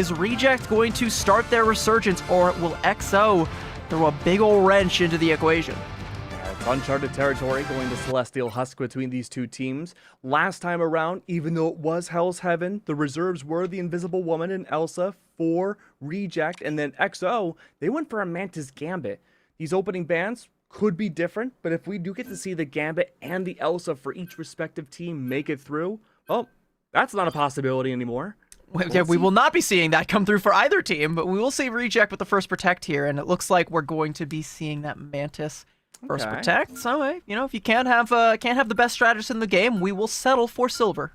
Is Reject going to start their resurgence, or will XO throw a big ol' wrench into the equation? It's uncharted territory going to Celestial Husk between these two teams. Last time around, even though it was Hell's Heaven, the reserves were the Invisible Woman and Elsa for Reject, and then XO, they went for a Mantis Gambit. These opening bans could be different, but if we do get to see the Gambit and the Elsa for each respective team make it through, well, that's not a possibility anymore. Yeah, we will not be seeing that come through for either team, but we will see Reject with the first Protect here, and it looks like we're going to be seeing that Mantis first Protect. So, you know, if you can't have the best strategist in the game, we will settle for silver.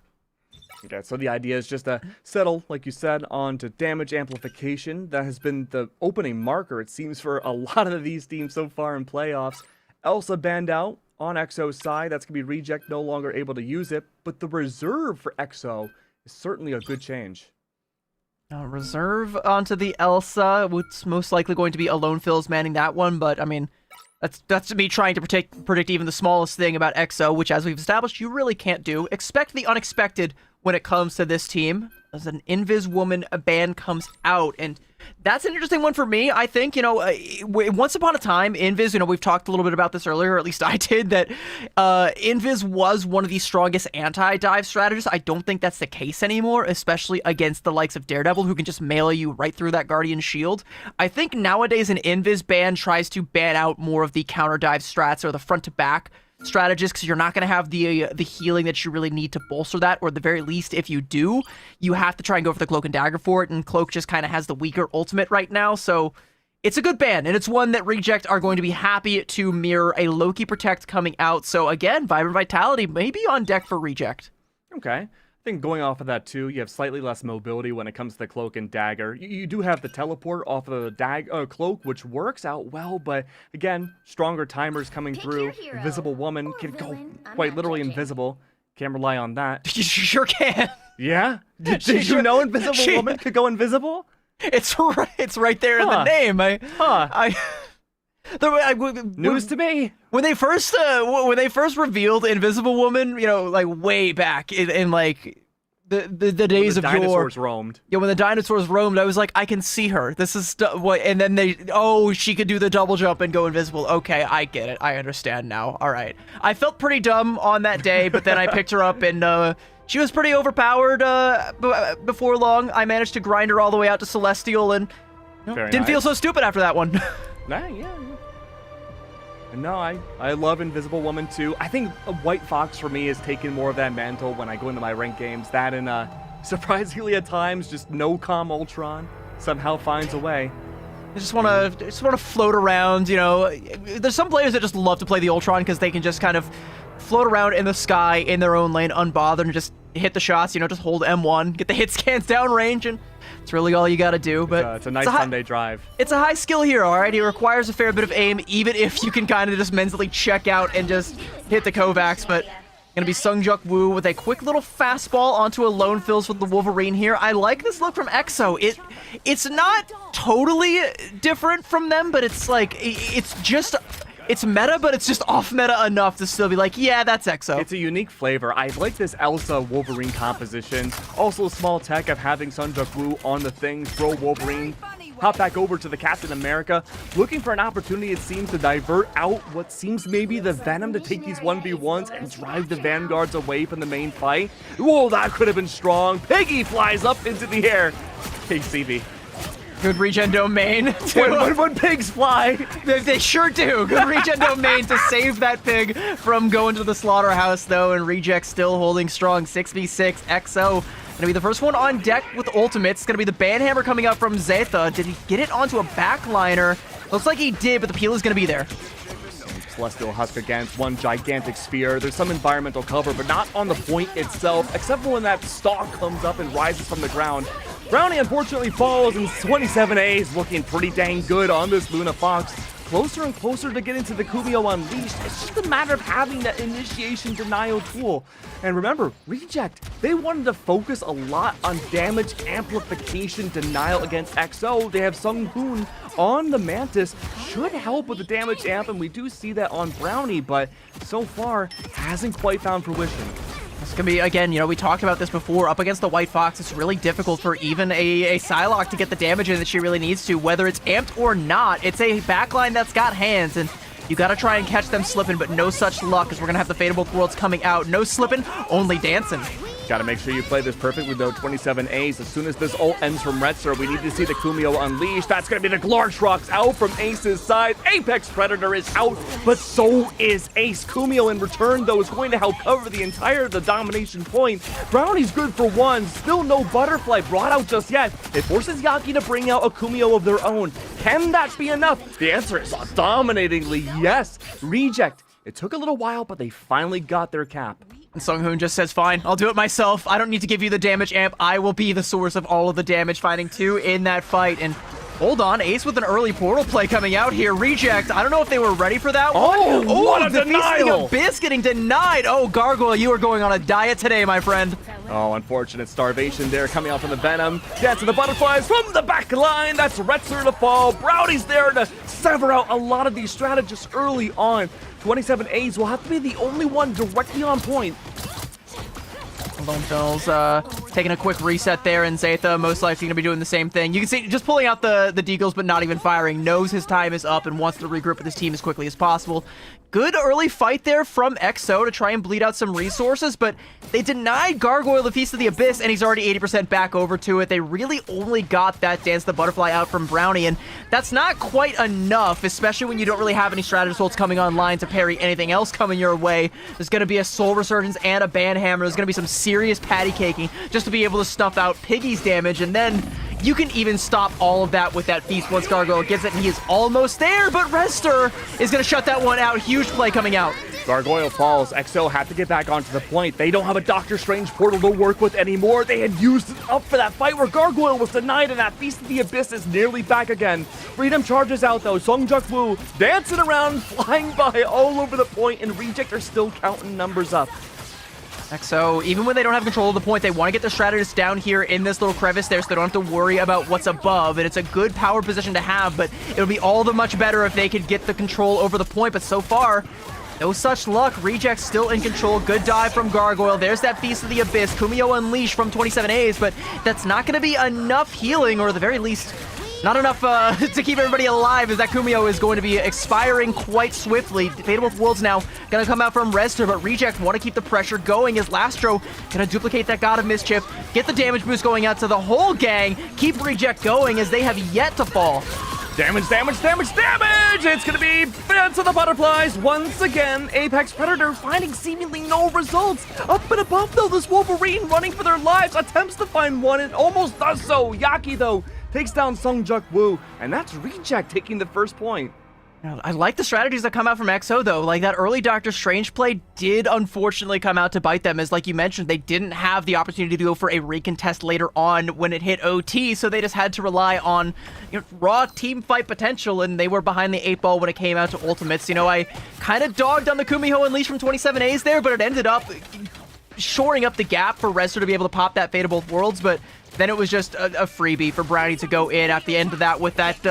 Okay, so the idea is just to settle, like you said, on to damage amplification. That has been the opening marker, it seems, for a lot of these teams so far in playoffs. Elsa banned out on XO's side. That's going to be Reject no longer able to use it. But the reserve for XO is certainly a good change. Reserve onto the Elsa. It's most likely going to be Alone Phil's manning that one, but, I mean, that's me trying to predict even the smallest thing about XO, which, as we've established, you really can't do. Expect the unexpected when it comes to this team, as an Invis Woman ban comes out, and that's an interesting one for me. I think, you know, once upon a time, Invis, you know, we've talked a little bit about this earlier, or at least I did, that Invis was one of the strongest anti-dive strategists. I don't think that's the case anymore, especially against the likes of Daredevil, who can just melee you right through that Guardian shield. I think nowadays an Invis ban tries to ban out more of the counter-dive strats or the front-to-back strategist, because you're not going to have the healing that you really need to bolster that, or at the very least, if you do, you have to try and go for the Cloak and Dagger for it, and Cloak just kind of has the weaker ultimate right now, so it's a good ban, and it's one that Reject are going to be happy to mirror a Loki Protect coming out. So again, Vibrant Vitality may be on deck for Reject. Okay. I think going off of that too, you have slightly less mobility when it comes to the Cloak and Dagger. You do have the teleport off of the Cloak, which works out well, but again, stronger timers coming through. Invisible Woman can go quite literally invisible. Can't rely on that. You sure can. Yeah? Did you know Invisible Woman could go invisible? It's right there in the name. News to me. When they first revealed Invisible Woman, you know, like way back in like the days of yore. Dinosaurs roamed. Yeah, when the dinosaurs roamed, I was like, I can see her. This is what, and then she could do the double jump and go invisible. Okay, I get it. I understand now. All right. I felt pretty dumb on that day, but then I picked her up and she was pretty overpowered. Before long, I managed to grind her all the way out to Celestial, and didn't feel so stupid after that one. Yeah. No, I love Invisible Woman too. I think White Fox for me has taken more of that mantle when I go into my ranked games. That and surprisingly at times, just no comm Ultron somehow finds a way. I just want to float around, you know. There's some players that just love to play the Ultron because they can just kind of float around in the sky in their own lane unbothered and just hit the shots, you know, just hold M1, get the hit scans down range, and it's really all you gotta do. But it's a nice Sunday drive. It's a high skill hero, alright? He requires a fair bit of aim, even if you can kind of just mentally check out and just hit the Kovacs. But gonna be Sungjuk Woo with a quick little fastball onto a Lone Phils with the Wolverine here. I like this look from EXO. It's not totally different from them, but it's like, it's meta, but it's just off-meta enough to still be like, yeah, that's EXO. It's a unique flavor. I like this Elsa Wolverine composition. Also, small tech of having Sungjuk Woo on the thing, throw Wolverine, hop back over to the Captain America, looking for an opportunity, it seems, to divert out what seems maybe the Venom to take these 1v1s and drive the Vanguards away from the main fight. Whoa, that could have been strong. Piggy flies up into the air. Hey, CB. Good regen domain. When pigs fly. They sure do. Good regen domain to save that pig from going to the slaughterhouse, though, and Reject still holding strong. 6v6. XO gonna be the first one on deck with ultimates. It's gonna be the Banhammer coming out from Zetha. Did he get it onto a backliner? Looks like he did, but the peel is gonna be there. Celestial Husk against one gigantic sphere. There's some environmental cover, but not on the point itself, except for when that stalk comes up and rises from the ground. Brownie unfortunately falls, and 27A is looking pretty dang good on this Luna Fox. Closer and closer to getting to the Kumio Unleashed. It's just a matter of having that initiation denial tool. And remember, Reject, they wanted to focus a lot on damage amplification denial against XO. They have Sung Hoon on the Mantis, should help with the damage amp, and we do see that on Brownie, but so far hasn't quite found fruition. It's gonna be, again, we talked about this before. Up against the White Fox, it's really difficult for even a Psylocke to get the damage in that she really needs to, whether it's amped or not. It's a backline that's got hands, and you gotta try and catch them slipping, but no such luck, as we're gonna have the Fate of Both Worlds coming out. No slipping, only dancing. Got to make sure you play this perfectly, though. 27 A's. As soon as this ult ends from Retzer, we need to see the Kumio unleashed. That's going to be the Glartrox out from Ace's side. Apex Predator is out, but so is Ace. Kumio in return, though, is going to help cover the entire the domination point. Brownie's good for one. Still no Butterfly brought out just yet. It forces Yaki to bring out a Kumio of their own. Can that be enough? The answer is dominatingly yes. Reject. It took a little while, but they finally got their cap. And Sunghoon just says, fine, I'll do it myself. I don't need to give you the damage amp. I will be the source of all of the damage, finding 2 in that fight. And hold on, Ace with an early portal play coming out here. Reject. I don't know if they were ready for that one. Oh, what a denial! The Abyss getting denied. Oh, Gargoyle, you are going on a diet today, my friend. Oh, unfortunate starvation there coming out from the Venom. Dance of the Butterflies from the back line. That's Retzer to fall. Brownie's there to sever out a lot of these strategists early on. 27 A's will have to be the only one directly on point. Lone Phil's taking a quick reset there, and Zatha most likely going to be doing the same thing. You can see just pulling out the deagles, but not even firing. Knows his time is up and wants to regroup with his team as quickly as possible. Good early fight there from XO to try and bleed out some resources, but they denied Gargoyle the Feast of the Abyss, and he's already 80% back over to it. They really only got that Dance the Butterfly out from Brownie, and that's not quite enough, especially when you don't really have any strategist ults coming online to parry anything else coming your way. There's going to be a Soul Resurgence and a Banhammer. There's going to be some serious patty caking just to be able to stuff out Piggy's damage, and then you can even stop all of that with that Feast once Gargoyle gets it, and he is almost there, but Rester is going to shut that one out. Huge play coming out. Gargoyle falls. XO have to get back onto the point. They don't have a Doctor Strange portal to work with anymore. They had used it up for that fight where Gargoyle was denied, and that Feast of the Abyss is nearly back again. Freedom charges out, though. Songjak Woo dancing around, flying by all over the point, and Reject are still counting numbers up. XO, even when they don't have control of the point, they want to get the strategist down here in this little crevice there so they don't have to worry about what's above, and it's a good power position to have, but it would be all the much better if they could get the control over the point, but so far, no such luck. Reject still in control. Good dive from Gargoyle. There's that Feast of the Abyss. Kumio unleashed from 27 A's, but that's not going to be enough healing, or at the very least, not enough to keep everybody alive, as that Kumio is going to be expiring quite swiftly. Fate of Both Worlds now going to come out from Rester, but Reject want to keep the pressure going as Lastro going to duplicate that God of Mischief, get the damage boost going out to the whole gang, keep Reject going as they have yet to fall. Damage, damage, damage, damage! It's gonna be Dance of the Butterflies once again. Apex Predator finding seemingly no results. Up and above, though, this Wolverine running for their lives, attempts to find one and almost does so. Yaki, though, takes down Songjak Woo, and that's Reject taking the first point. I like the strategies that come out from XO, though. Like, that early Doctor Strange play did unfortunately come out to bite them, as, like you mentioned, they didn't have the opportunity to go for a recontest later on when it hit OT, so they just had to rely on raw team fight potential, and they were behind the 8 ball when it came out to Ultimates. I kind of dogged on the Kumiho Unleashed from 27 A's there, but it ended up shoring up the gap for Rester to be able to pop that Fate of Both Worlds, but then it was just a freebie for Brownie to go in at the end of that with that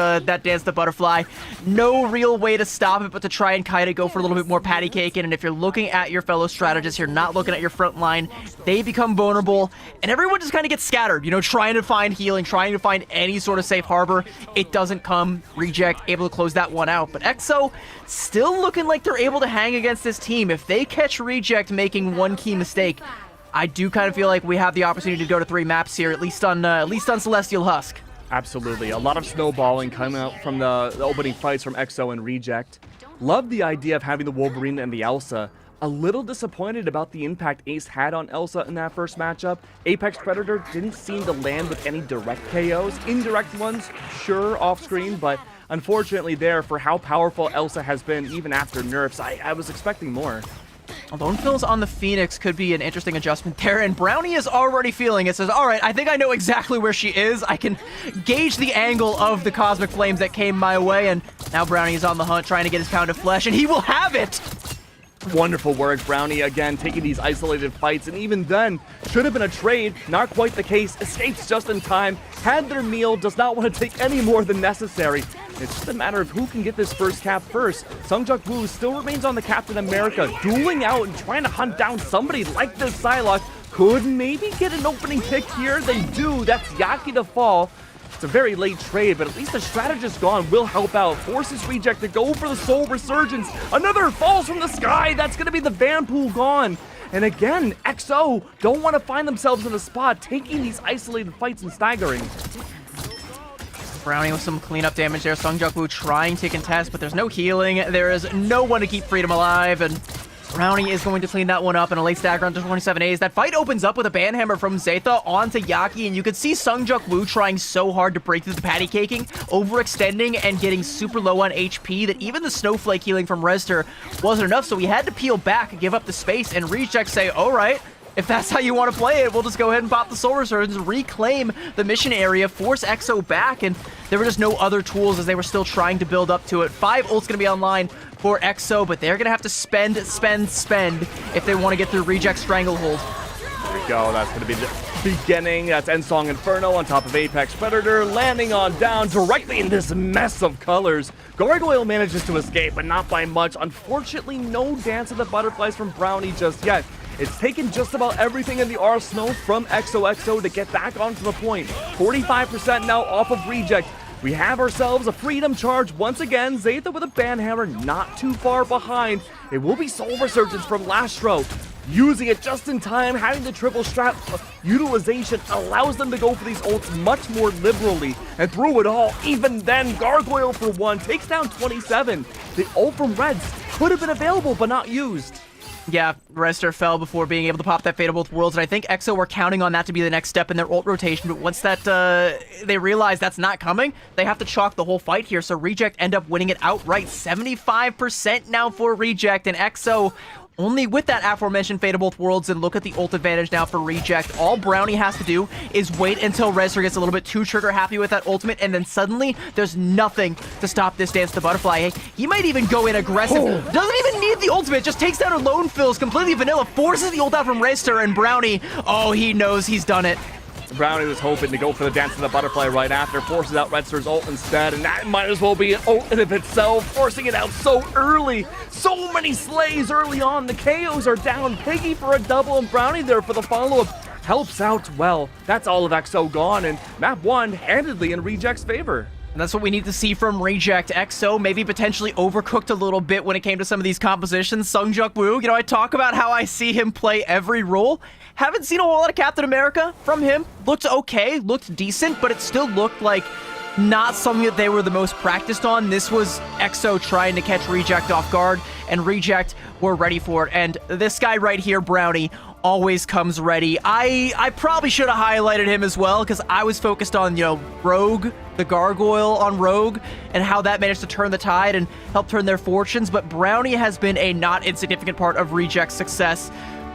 Dance the Butterfly. No real way to stop it but to try and kind of go for a little bit more patty cake in. And if you're looking at your fellow strategists, you're not looking at your front line, they become vulnerable, and everyone just kind of gets scattered, trying to find healing, trying to find any sort of safe harbor. It doesn't come. Reject able to close that one out. But XO still looking like they're able to hang against this team. If they catch Reject making one key mistake, I do kind of feel like we have the opportunity to go to 3 maps here, at least on Celestial Husk. Absolutely. A lot of snowballing coming out from the opening fights from XO and Reject. Love the idea of having the Wolverine and the Elsa. A little disappointed about the impact Ace had on Elsa in that first matchup. Apex Predator didn't seem to land with any direct KOs. Indirect ones, sure, off-screen, but unfortunately there, for how powerful Elsa has been even after nerfs, I was expecting more. Lone Phil's on the Phoenix could be an interesting adjustment there, and Brownie is already feeling it. Says, all right, I think I know exactly where she is. I can gauge the angle of the Cosmic Flames that came my way, and now Brownie is on the hunt trying to get his pound of flesh, and he will have it! Wonderful work. Brownie again taking these isolated fights, and even then should have been a trade. Not quite the case. Escapes just in time. Had their meal. Does not want to take any more than necessary. It's just a matter of who can get this first cap first. Sungjuk Woo still remains on the Captain America, dueling out and trying to hunt down somebody like this Psylocke. Could maybe get an opening pick here. They do. That's Yaki to fall. It's a very late trade, but at least the strategist gone will help out. Forces Reject to go for the Soul Resurgence. Another falls from the sky. That's going to be the Vanpool gone. And again, XO don't want to find themselves in a spot, taking these isolated fights and staggering. Brownie with some cleanup damage there. Sungjuk Woo trying to contest, but there's no healing. There is no one to keep Freedom alive, and Brownie is going to clean that one up in a late stagger onto 27As. That fight opens up with a banhammer from Zaytha onto Yaki, and you could see Sungjuk Woo trying so hard to break through the patty caking, overextending and getting super low on HP that even the Snowflake healing from Rester wasn't enough, so he had to peel back and give up the space, and Reject say, all right, if that's how you want to play it, we'll just go ahead and pop the Soul Resurgence, reclaim the mission area, force EXO back, and there were just no other tools as they were still trying to build up to it. 5 ults going to be online for EXO, but they're going to have to spend if they want to get through Reject Stranglehold. There we go. That's going to be the beginning. That's Endsong Inferno on top of Apex Predator, landing on down directly in this mess of colors. Gargoyle manages to escape, but not by much. Unfortunately, no Dance of the Butterflies from Brownie just yet. It's taken just about everything in the arsenal from XOXO to get back onto the point. 45% now off of Reject. We have ourselves a Freedom Charge once again. Zaytha with a Banhammer not too far behind. It will be Soul Resurgence from Lastro. Using it just in time, having the triple strap utilization allows them to go for these ults much more liberally. And through it all, even then, Gargoyle for 1 takes down 27. The ult from Reds could have been available but not used. Yeah, Rester fell before being able to pop that Fate of Both Worlds, and I think EXO were counting on that to be the next step in their ult rotation, but once that they realize that's not coming, they have to chalk the whole fight here, so Reject end up winning it outright. 75% now for Reject, and EXO only with that aforementioned Fate of Both Worlds, and look at the ult advantage now for Reject. All Brownie has to do is wait until Rester gets a little bit too trigger happy with that ultimate, and then suddenly there's nothing to stop this Dance to Butterfly. Hey, he might even go in aggressive. Doesn't even need the ultimate, just takes down a lone fills completely vanilla, forces the ult out from Rester, and Brownie, oh, he knows he's done it. Brownie was hoping to go for the Dance of the Butterfly right after, forces out Redster's ult instead, and that might as well be an ult in of itself, forcing it out so early. So many slays early on. The KOs are down. Piggy for a double, and Brownie there for the follow-up. Helps out well. That's all of EXO gone, and map 1 handedly in Reject's favor. And that's what we need to see from Reject. EXO maybe potentially overcooked a little bit when it came to some of these compositions. Sungjuk Woo, you know, I talk about how I see him play every role. Haven't seen a whole lot of Captain America from him. Looked okay, looked decent, but it still looked like not something that they were the most practiced on. This was EXO trying to catch Reject off guard, and Reject were ready for it. And this guy right here, Brownie, always comes ready. I probably should have highlighted him as well, because I was focused on, you know, Rogue, the Gargoyle on Rogue, and how that managed to turn the tide and help turn their fortunes. But Brownie has been a not insignificant part of Reject's success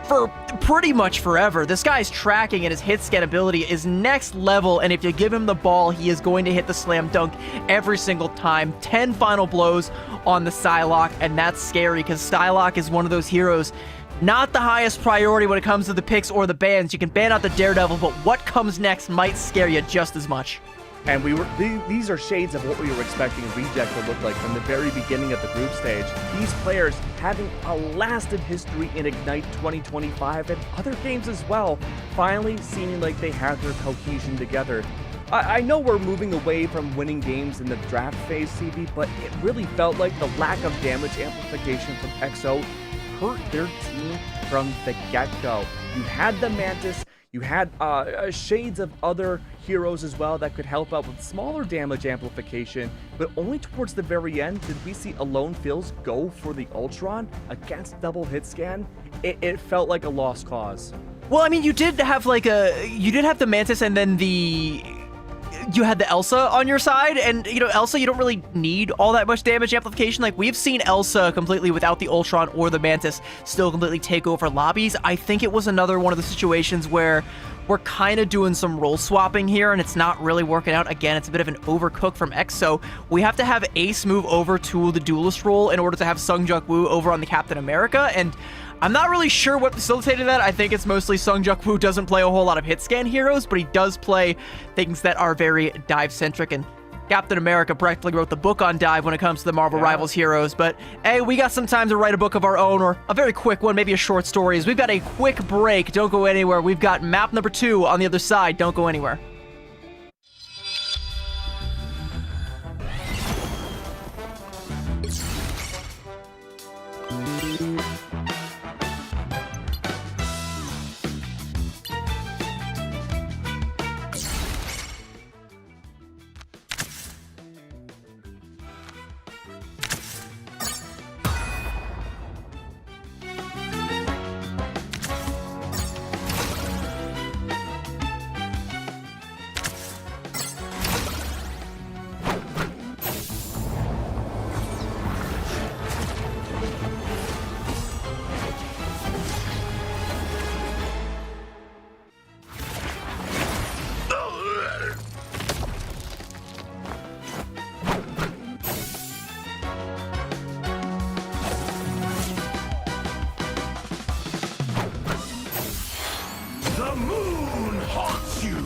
for pretty much forever. This guy's tracking and his hit scan ability is next level, and if you give him the ball, he is going to hit the slam dunk every single time. 10 final blows on the Psylocke, and that's scary because Psylocke is one of those heroes, not the highest priority when it comes to the picks or the bans. You can ban out the Daredevil, but what comes next might scare you just as much. And these are shades of what we were expecting Reject to look like from the very beginning of the group stage. These players having a lasted history in Ignite 2025 and other games as well, finally seeming like they have their cohesion together. I know we're moving away from winning games in the draft phase, CB, but it really felt like the lack of damage amplification from EXO hurt their team from the get-go. You had the Mantis, you had shades of other heroes as well that could help out with smaller damage amplification, but only towards the very end did we see Alone Fills go for the Ultron against double hit scan. It felt like a lost cause. Well, I mean, you did have the Mantis, and then you had the Elsa on your side, and, you know, Elsa, you don't really need all that much damage amplification. Like, we've seen Elsa completely without the Ultron or the Mantis still completely take over lobbies. I think it was another one of the situations where we're kind of doing some role swapping here, and it's not really working out. Again, it's a bit of an overcook from EXO. We have to have Ace move over to the duelist role in order to have Sungjuk Woo over on the Captain America, and I'm not really sure what facilitated that. I think it's mostly Sungjuk Woo doesn't play a whole lot of hit scan heroes, but he does play things that are very dive-centric, and Captain America practically wrote the book on Dive when it comes to the Marvel Rivals heroes. But hey, we got some time to write a book of our own, or a very quick one, maybe a short story. As we've got a quick break. Don't go anywhere. We've got map number 2 on the other side. Don't go anywhere. The moon haunts you!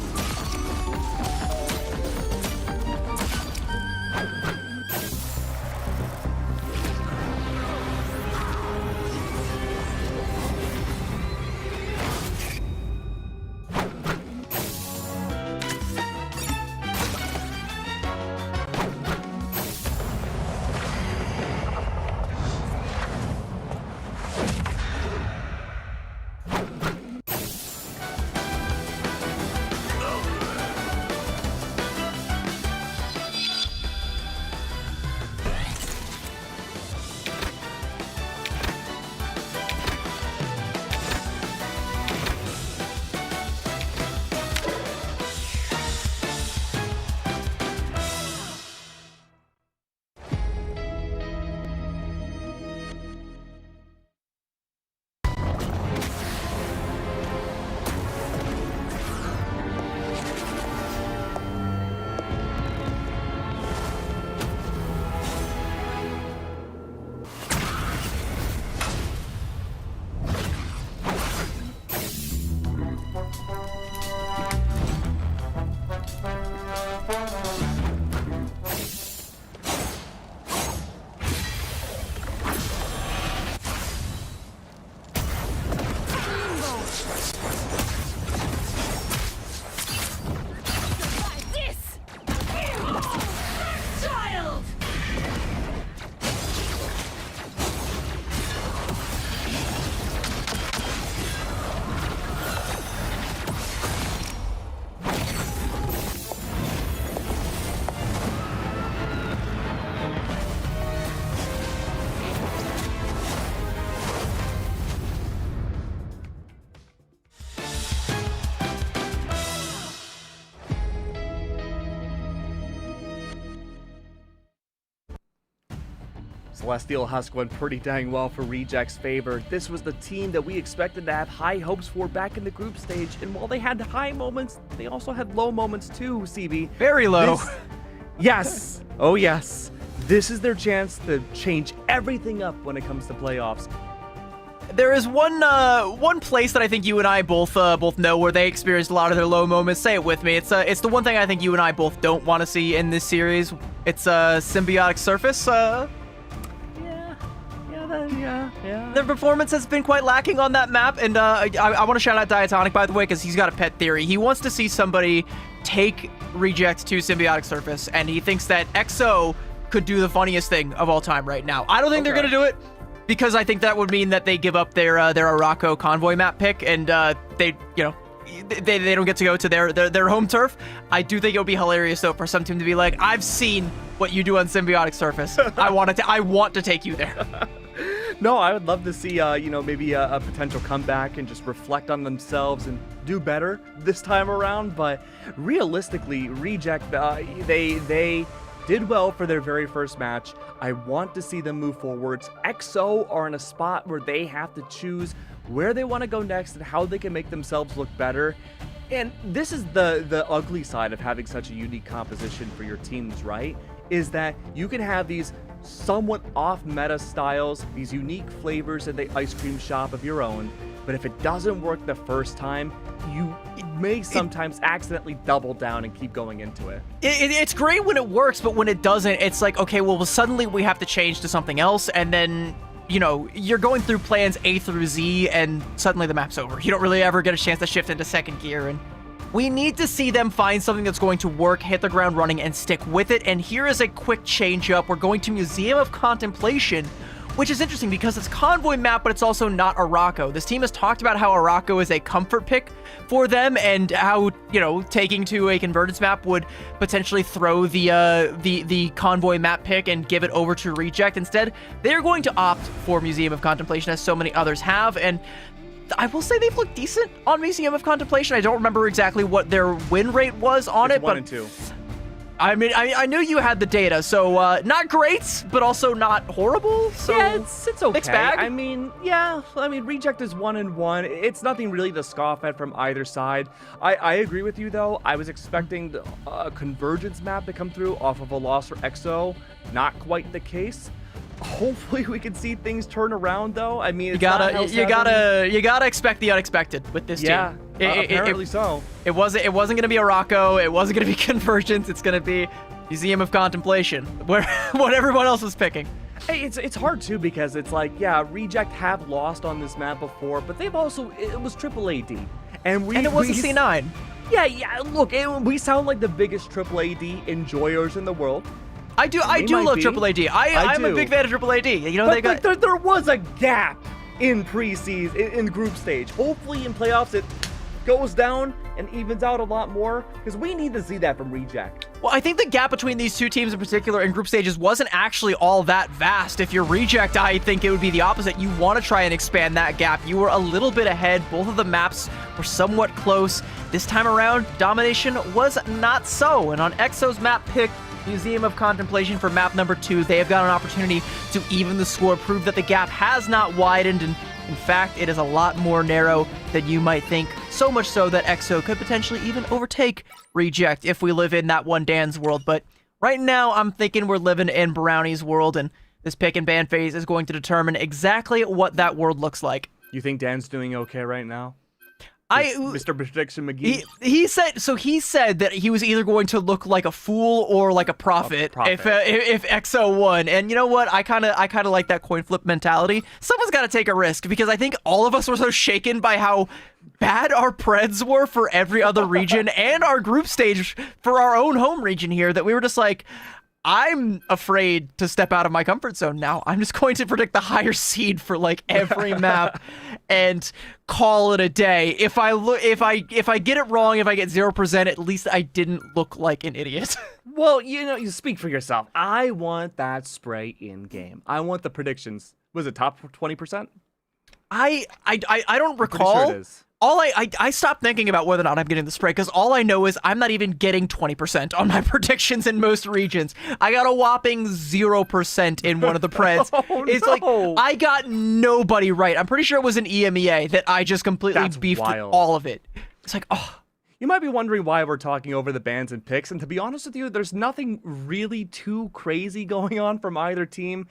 Celestial Husk went pretty dang well for Reject's favor. This was the team that we expected to have high hopes for back in the group stage, and while they had high moments, they also had low moments too, CB. Very low. Yes. Oh yes. This is their chance to change everything up when it comes to playoffs. There is one place that I think you and I both know where they experienced a lot of their low moments. Say it with me. It's the one thing I think you and I both don't want to see in this series. It's Symbiotic Surface. Yeah. Their performance has been quite lacking on that map, and I want to shout out Diatonic, by the way, because he's got a pet theory. He wants to see somebody take Reject to Symbiotic Surface, and he thinks that XO could do the funniest thing of all time right now. I don't think they're going to do it, because I think that would mean that they give up their Araco Convoy map pick, and they don't get to go to their home turf. I do think it would be hilarious, though, for some team to be like, I've seen what you do on Symbiotic Surface. I want to take you there. No, I would love to see, maybe a potential comeback and just reflect on themselves and do better this time around. But realistically, Reject, they did well for their very first match. I want to see them move forwards. XO are in a spot where they have to choose where they want to go next and how they can make themselves look better. And this is the ugly side of having such a unique composition for your teams, right? Is that you can have these somewhat off-meta styles, these unique flavors in the ice cream shop of your own, but if it doesn't work the first time, you may sometimes accidentally double down and keep going into it. It's great when it works, but when it doesn't, it's like, okay, well, suddenly we have to change to something else, and then, you know, you're going through plans A through Z, and suddenly the map's over. You don't really ever get a chance to shift into second gear, and we need to see them find something that's going to work, hit the ground running, and stick with it. And here is a quick change up. We're going to Museum of Contemplation, which is interesting because it's convoy map, but it's also not Araco. This team has talked about how Araco is a comfort pick for them, and how, you know, taking to a convergence map would potentially throw the convoy map pick and give it over to Reject. Instead, they're going to opt for Museum of Contemplation, as so many others have, and I will say they've looked decent on Museum of Contemplation. I don't remember exactly what their win rate was on it, 1 but and 2. I mean, I knew you had the data, so not great, but also not horrible. So Yeah, it's okay. mixed bag. I mean, Reject is 1 and 1. It's nothing really to scoff at from either side. I agree with you though. I was expecting a convergence map to come through off of a loss for EXO. Not quite the case. Hopefully we can see things turn around though. I mean, you gotta expect the unexpected with this team. Apparently so. It wasn't gonna be Araco. It wasn't gonna be Convergence. It's gonna be Museum of Contemplation, where what everyone else was picking. Hey, it's hard too because it's like, yeah, Reject have lost on this map before, but they've also, it was AAA-D. And it wasn't C9. Yeah, look, we sound like the biggest AAA-D enjoyers in the world. I do love AAA-D. I'm a big fan of AAA-D. You know, but there was a gap in preseason, in group stage. Hopefully in playoffs it goes down and evens out a lot more, because we need to see that from Reject. Well, I think the gap between these two teams in particular in group stages wasn't actually all that vast. If you're Reject, I think it would be the opposite. You want to try and expand that gap. You were a little bit ahead. Both of the maps were somewhat close. This time around, domination was not so. And on EXO's map pick, Museum of Contemplation for map number 2, they have got an opportunity to even the score, prove that the gap has not widened, and in fact, it is a lot more narrow than you might think. So much so that EXO could potentially even overtake Reject if we live in that one Dan's world. But right now, I'm thinking we're living in Brownie's world, and this pick and ban phase is going to determine exactly what that world looks like. You think Dan's doing okay right now? Mr. Prediction McGee. He said that he was either going to look like a fool or like a prophet, if EXO won. And you know what? I kind of like that coin flip mentality. Someone's got to take a risk, because I think all of us were so shaken by how bad our Preds were for every other region and our group stage for our own home region here, that we were just like, I'm afraid to step out of my comfort zone now. I'm just going to predict the higher seed for like every map and call it a day. If I get it wrong, if I get 0%, at least I didn't look like an idiot. Well, you know, you speak for yourself. I want that spray in game. I want the predictions. Was it top 20%? I don't recall. Pretty sure it is. I stopped thinking about whether or not I'm getting the spray, because all I know is I'm not even getting 20% on my predictions in most regions. I got a whopping 0% in one of the Preds. It's like, I got nobody right. I'm pretty sure it was an EMEA that I just completely beefed with all of it. It's like, oh. You might be wondering why we're talking over the bans and picks, and to be honest with you, there's nothing really too crazy going on from either team.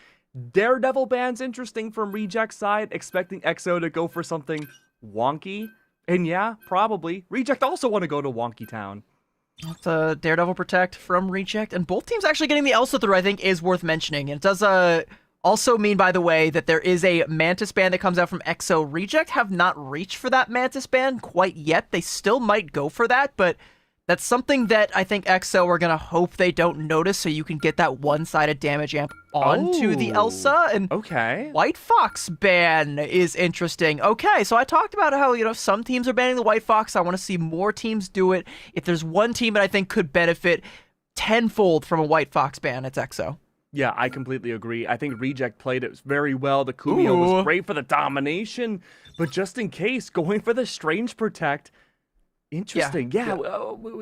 Daredevil ban's interesting from Reject's side, expecting EXO to go for something wonky. And yeah, probably. Reject also want to go to Wonky Town. It's a Daredevil Protect from Reject, and both teams actually getting the Elsa through, I think, is worth mentioning. And it does also mean, by the way, that there is a Mantis band that comes out from EXO. Reject have not reached for that Mantis band quite yet. They still might go for that, but that's something that I think EXO are going to hope they don't notice, so you can get that one-sided damage amp onto the Elsa. And okay. White Fox ban is interesting. Okay, so I talked about how, you know, some teams are banning the White Fox. I want to see more teams do it. If there's one team that I think could benefit tenfold from a White Fox ban, it's EXO. Yeah, I completely agree. I think Reject played it very well. The Kumio was great for the domination, but just in case, going for the Strange Protect. Interesting. Yeah.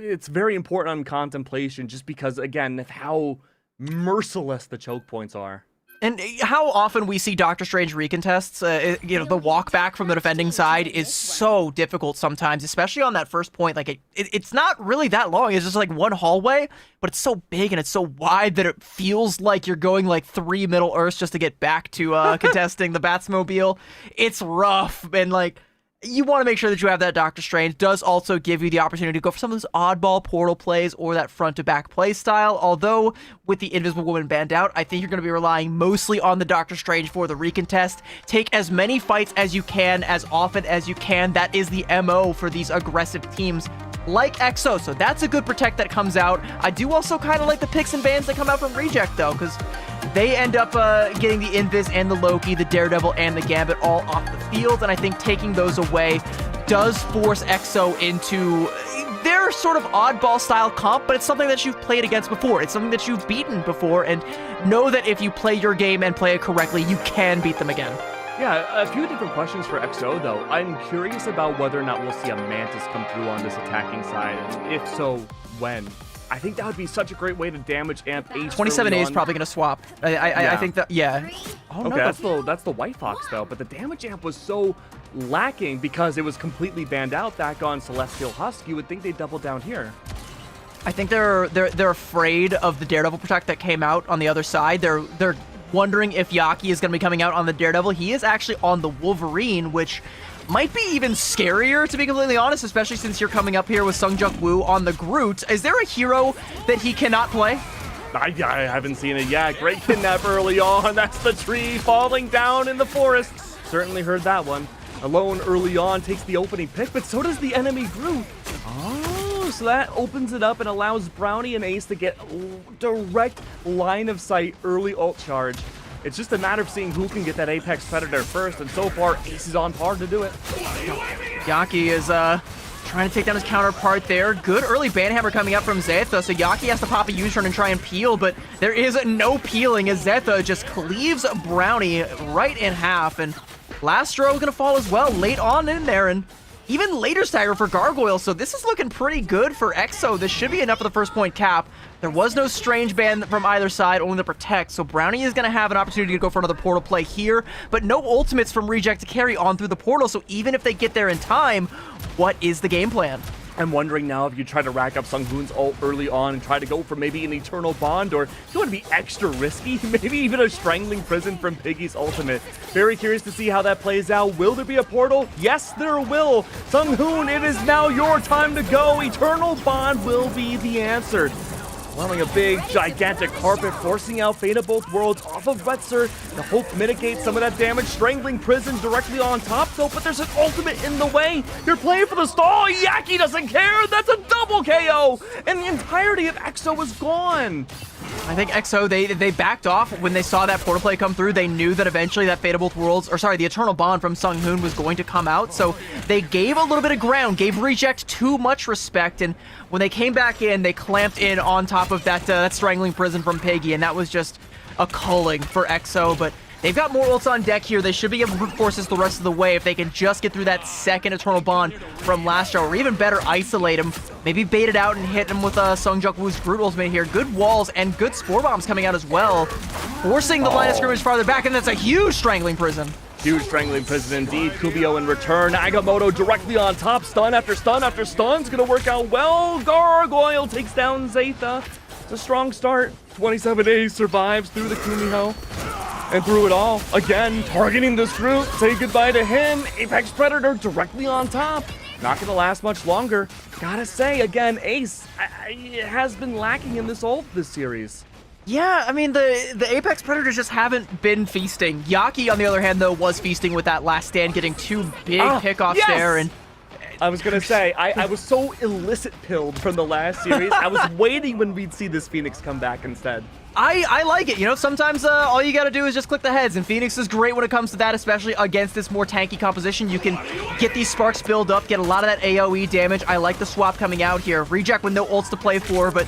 It's very important on Contemplation, just because, again, of how merciless the choke points are. And how often we see Doctor Strange recontests, you know, the walk back from the defending side is so difficult sometimes, especially on that first point. Like, it's not really that long. It's just like one hallway, but it's so big and it's so wide that it feels like you're going like 3 Middle Earths just to get back to contesting the Batsmobile. It's rough, and like, you want to make sure that you have that Doctor Strange. Does also give you the opportunity to go for some of those oddball portal plays or that front to back play style. Although with the Invisible Woman banned out, I think you're going to be relying mostly on the Doctor Strange for the recontest. Take as many fights as you can, as often as you can. That is the MO for these aggressive teams like EXO. So that's a good protect that comes out. I do also kind of like the picks and bans that come out from Reject though, because they end up getting the Invis and the Loki, the Daredevil, and the Gambit all off the field, and I think taking those away does force EXO into their sort of oddball style comp, but it's something that you've played against before. It's something that you've beaten before, and know that if you play your game and play it correctly, you can beat them again. Yeah, a few different questions for EXO, though. I'm curious about whether or not we'll see a Mantis come through on this attacking side, and if so, when? I think that would be such a great way to damage amp Ace. 27A is probably going to swap. I think that, yeah. Oh, okay, no, that's the White Fox, though, but the damage amp was so lacking because it was completely banned out back on Celestial Husk. You would think they'd double down here. I think they're afraid of the Daredevil protect that came out on the other side. They're wondering if Yaki is going to be coming out on the Daredevil. He is actually on the Wolverine, which might be even scarier, to be completely honest, especially since you're coming up here with Sungjuk Woo on the Groot. Is there a hero that he cannot play? I haven't seen it yet. Great kidnap early on. That's the tree falling down in the forest. Certainly heard that one. Alone early on takes the opening pick, but so does the enemy Groot. Oh, so that opens it up and allows Brownie and Ace to get direct line of sight early ult charge. It's just a matter of seeing who can get that Apex Predator first, and so far, Ace is on par to do it. Yaki is trying to take down his counterpart there. Good early Banhammer coming up from Zetha, so Yaki has to pop a U-turn and try and peel, but there is no peeling as Zetha just cleaves Brownie right in half, and Lastro is going to fall as well late on in there, and even later stagger for Gargoyle, so this is looking pretty good for EXO. This should be enough for the first point cap. There was no Strange ban from either side, only the Protect, so Brownie is going to have an opportunity to go for another portal play here, but no ultimates from Reject to carry on through the portal, so even if they get there in time, what is the game plan? I'm wondering now if you try to rack up Sunghoon's ult early on and try to go for maybe an Eternal Bond, or you want to be extra risky, maybe even a Strangling Prison from Piggy's ultimate. Very curious to see how that plays out. Will there be a portal? Yes, there will. Sunghoon, it is now your time to go. Eternal Bond will be the answer. Allowing a big, gigantic carpet, forcing out Fate of Both Worlds off of Wetzer to hope mitigate some of that damage. Strangling Prison directly on top, though, but there's an ultimate in the way. You're playing for the stall. Yaki doesn't care. That's a double KO, and the entirety of EXO is gone. I think EXO, they backed off when they saw that portal play come through. They knew that eventually that Fate of Both Worlds, or sorry, the Eternal Bond from Sunghoon was going to come out, so they gave a little bit of ground, gave Reject too much respect, and when they came back in, they clamped in on top of that Strangling Prison from Piggy, and that was just a culling for EXO, but they've got more ults on deck here. They should be able to brute force this the rest of the way if they can just get through that second Eternal Bond from Lastro, or even better, isolate him. Maybe bait it out and hit him with Sungjuk Woo's Groot ultimate here. Good walls and good Spore Bombs coming out as well, forcing the line of scrimmage farther back, and that's a huge Strangling Prison. Huge Strangling Prison indeed. Kubio in return. Agamotto directly on top. Stun after stun after stun's gonna work out well. Gargoyle takes down Zetha. It's a strong start. 27A survives through the Kumiho and through it all. Again, targeting this Groot. Say goodbye to him. Apex Predator directly on top. Not gonna last much longer. Gotta say, again, Ace has been lacking in this ult this series. Yeah, I mean, the Apex Predators just haven't been feasting. Yaki, on the other hand, though, was feasting with that last stand, getting two big pickoffs there. And I was gonna say, I was so illicit pilled from the last series. I was waiting when we'd see this Phoenix come back instead. I like it. You know, sometimes all you gotta do is just click the heads, and Phoenix is great when it comes to that, especially against this more tanky composition. You can get these sparks build up, get a lot of that AoE damage. I like the swap coming out here. Reject with no ults to play for, but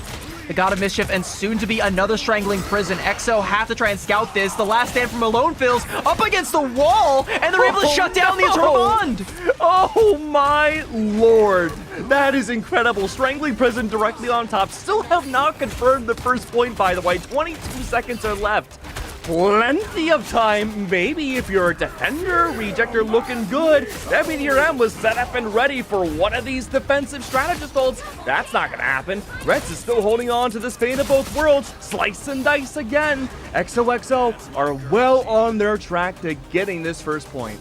the God of Mischief and soon to be another Strangling Prison. EXO have to try and scout this. The last stand from Alone Fills up against the wall, and they're able to shut down the Eternal Bond. Oh my lord. That is incredible. Strangling Prison directly on top. Still have not confirmed the first point, by the way. 22 seconds are left. Plenty of time, maybe if you're a defender. Rejector looking good. That Meteor M was set up and ready for one of these defensive strategist ults. That's not gonna happen. Reds is still holding on to this Fate of Both Worlds. Slice and dice again. XOXO are well on their track to getting this first point.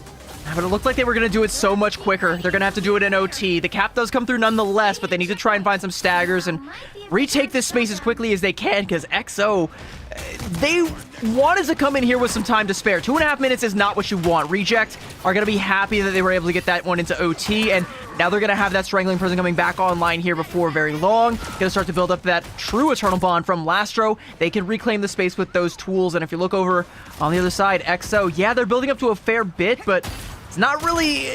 But it looked like they were going to do it so much quicker. They're going to have to do it in OT. The cap does come through nonetheless, but they need to try and find some staggers and retake this space as quickly as they can, because XO, they wanted to come in here with some time to spare. 2.5 minutes is not what you want. Reject are going to be happy that they were able to get that one into OT, and now they're going to have that Strangling Prison coming back online here before very long. Going to start to build up that true Eternal Bond from Lastro. They can reclaim the space with those tools, and if you look over on the other side, XO, yeah, they're building up to a fair bit, but it's not really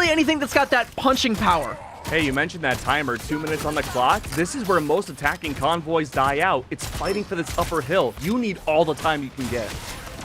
anything that's got that punching power. Hey, you mentioned that timer, 2 minutes on the clock. This is where most attacking convoys die out. It's fighting for this upper hill. You need all the time you can get.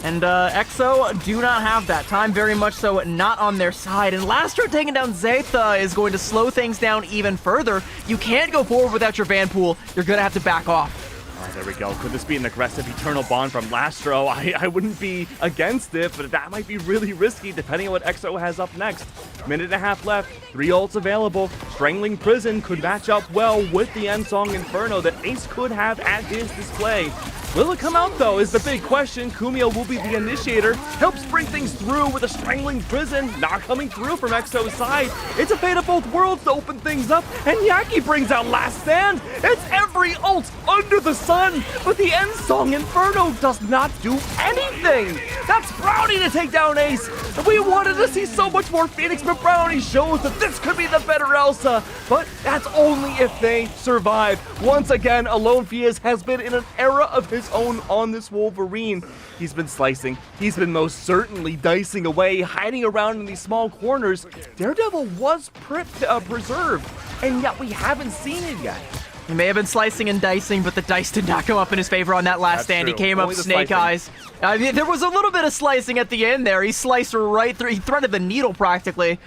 And XO do not have that time, very much so not on their side. And Lastro taking down Zeta is going to slow things down even further. You can't go forward without your Vanpool. You're going to have to back off. Oh, there we go. Could this be an aggressive Eternal Bond from Lastro? I wouldn't be against it, but that might be really risky depending on what XO has up next. 1.5 minutes left, 3 ults available. Strangling Prison could match up well with the Endsong Inferno that Ace could have at his display. Will it come out though is the big question. Kumio will be the initiator, helps bring things through with a Strangling Prison, not coming through from XO's side. It's a fate of both worlds to open things up, and Yaki brings out Last Stand. It's every ult under the sun, but the Endsong Inferno does not do anything. That's Brownie to take down Ace. We wanted to see so much more Phoenix, but Brownie shows that this could be the better Elsa, but that's only if they survive. Once again, Alone Fias has been in an era of his own on this Wolverine. He's been slicing. He's been most certainly dicing away, hiding around in these small corners. Daredevil was preserved, and yet we haven't seen it yet. He may have been slicing and dicing, but the dice did not come up in his favor on that last stand. True. He came Only up the snake slicing. eyes. I mean, there was a little bit of slicing at the end there. He sliced right through. He threaded the needle practically.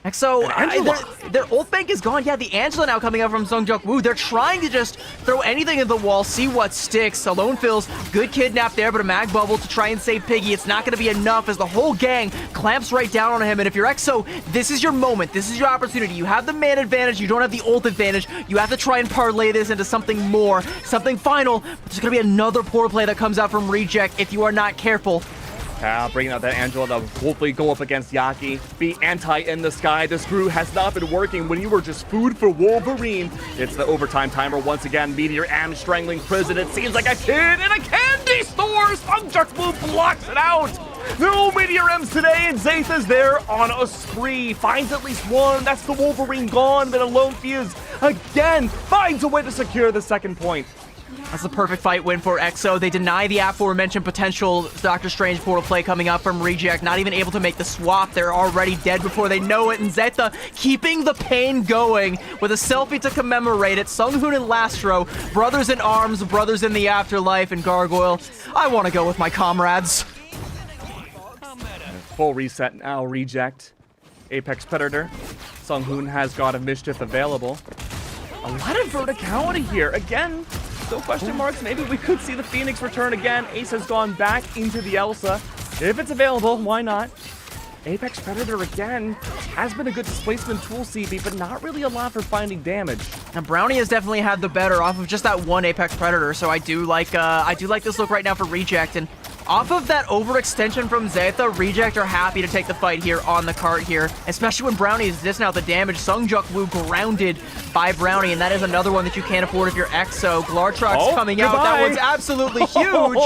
XO, their ult bank is gone. Yeah, the Angela now coming out from Sungjuk Woo. They're trying to just throw anything at the wall, see what sticks. Alone Phil's good kidnap there, but a mag bubble to try and save Piggy. It's not going to be enough as the whole gang clamps right down on him. And if you're XO, this is your moment. This is your opportunity. You have the man advantage. You don't have the ult advantage. You have to try and parlay this into something more, something final. But there's going to be another portal play that comes out from Reject if you are not careful. Bringing out that Angela to hopefully go up against Yaki. Be anti in the sky. This crew has not been working when you were just food for Wolverine. It's the overtime timer once again. Meteor and Strangling Prison. It seems like a kid in a candy store. Sungjuk Woo blocks it out. No Meteor M's today, and Zeta's there on a spree. Finds at least one. That's the Wolverine gone, but Alone Fias again finds a way to secure the second point. That's the perfect fight win for XO. They deny the aforementioned potential Doctor Strange portal play coming up from Reject. Not even able to make the swap. They're already dead before they know it. And Zeta keeping the pain going with a selfie to commemorate it. Sunghoon and Lastro, brothers in arms, brothers in the afterlife. And Gargoyle, I want to go with my comrades. Full reset now, Reject. Apex Predator. Sunghoon has got a Mischief available. A lot of verticality here. Again, still question marks. Maybe we could see the Phoenix return again. Ace has gone back into the Elsa. If it's available, why not? Apex Predator again has been a good displacement tool, CB, but not really a lot for finding damage. Now Brownie has definitely had the better off of just that one Apex Predator, so I do like this look right now for Reject. And off of that overextension from Zeta, Reject are happy to take the fight here on the cart here, especially when Brownie is dishing out the damage. Sungjuk Woo grounded by Brownie, and that is another one that you can't afford if you're XO. Glartrox coming out. That one's absolutely huge.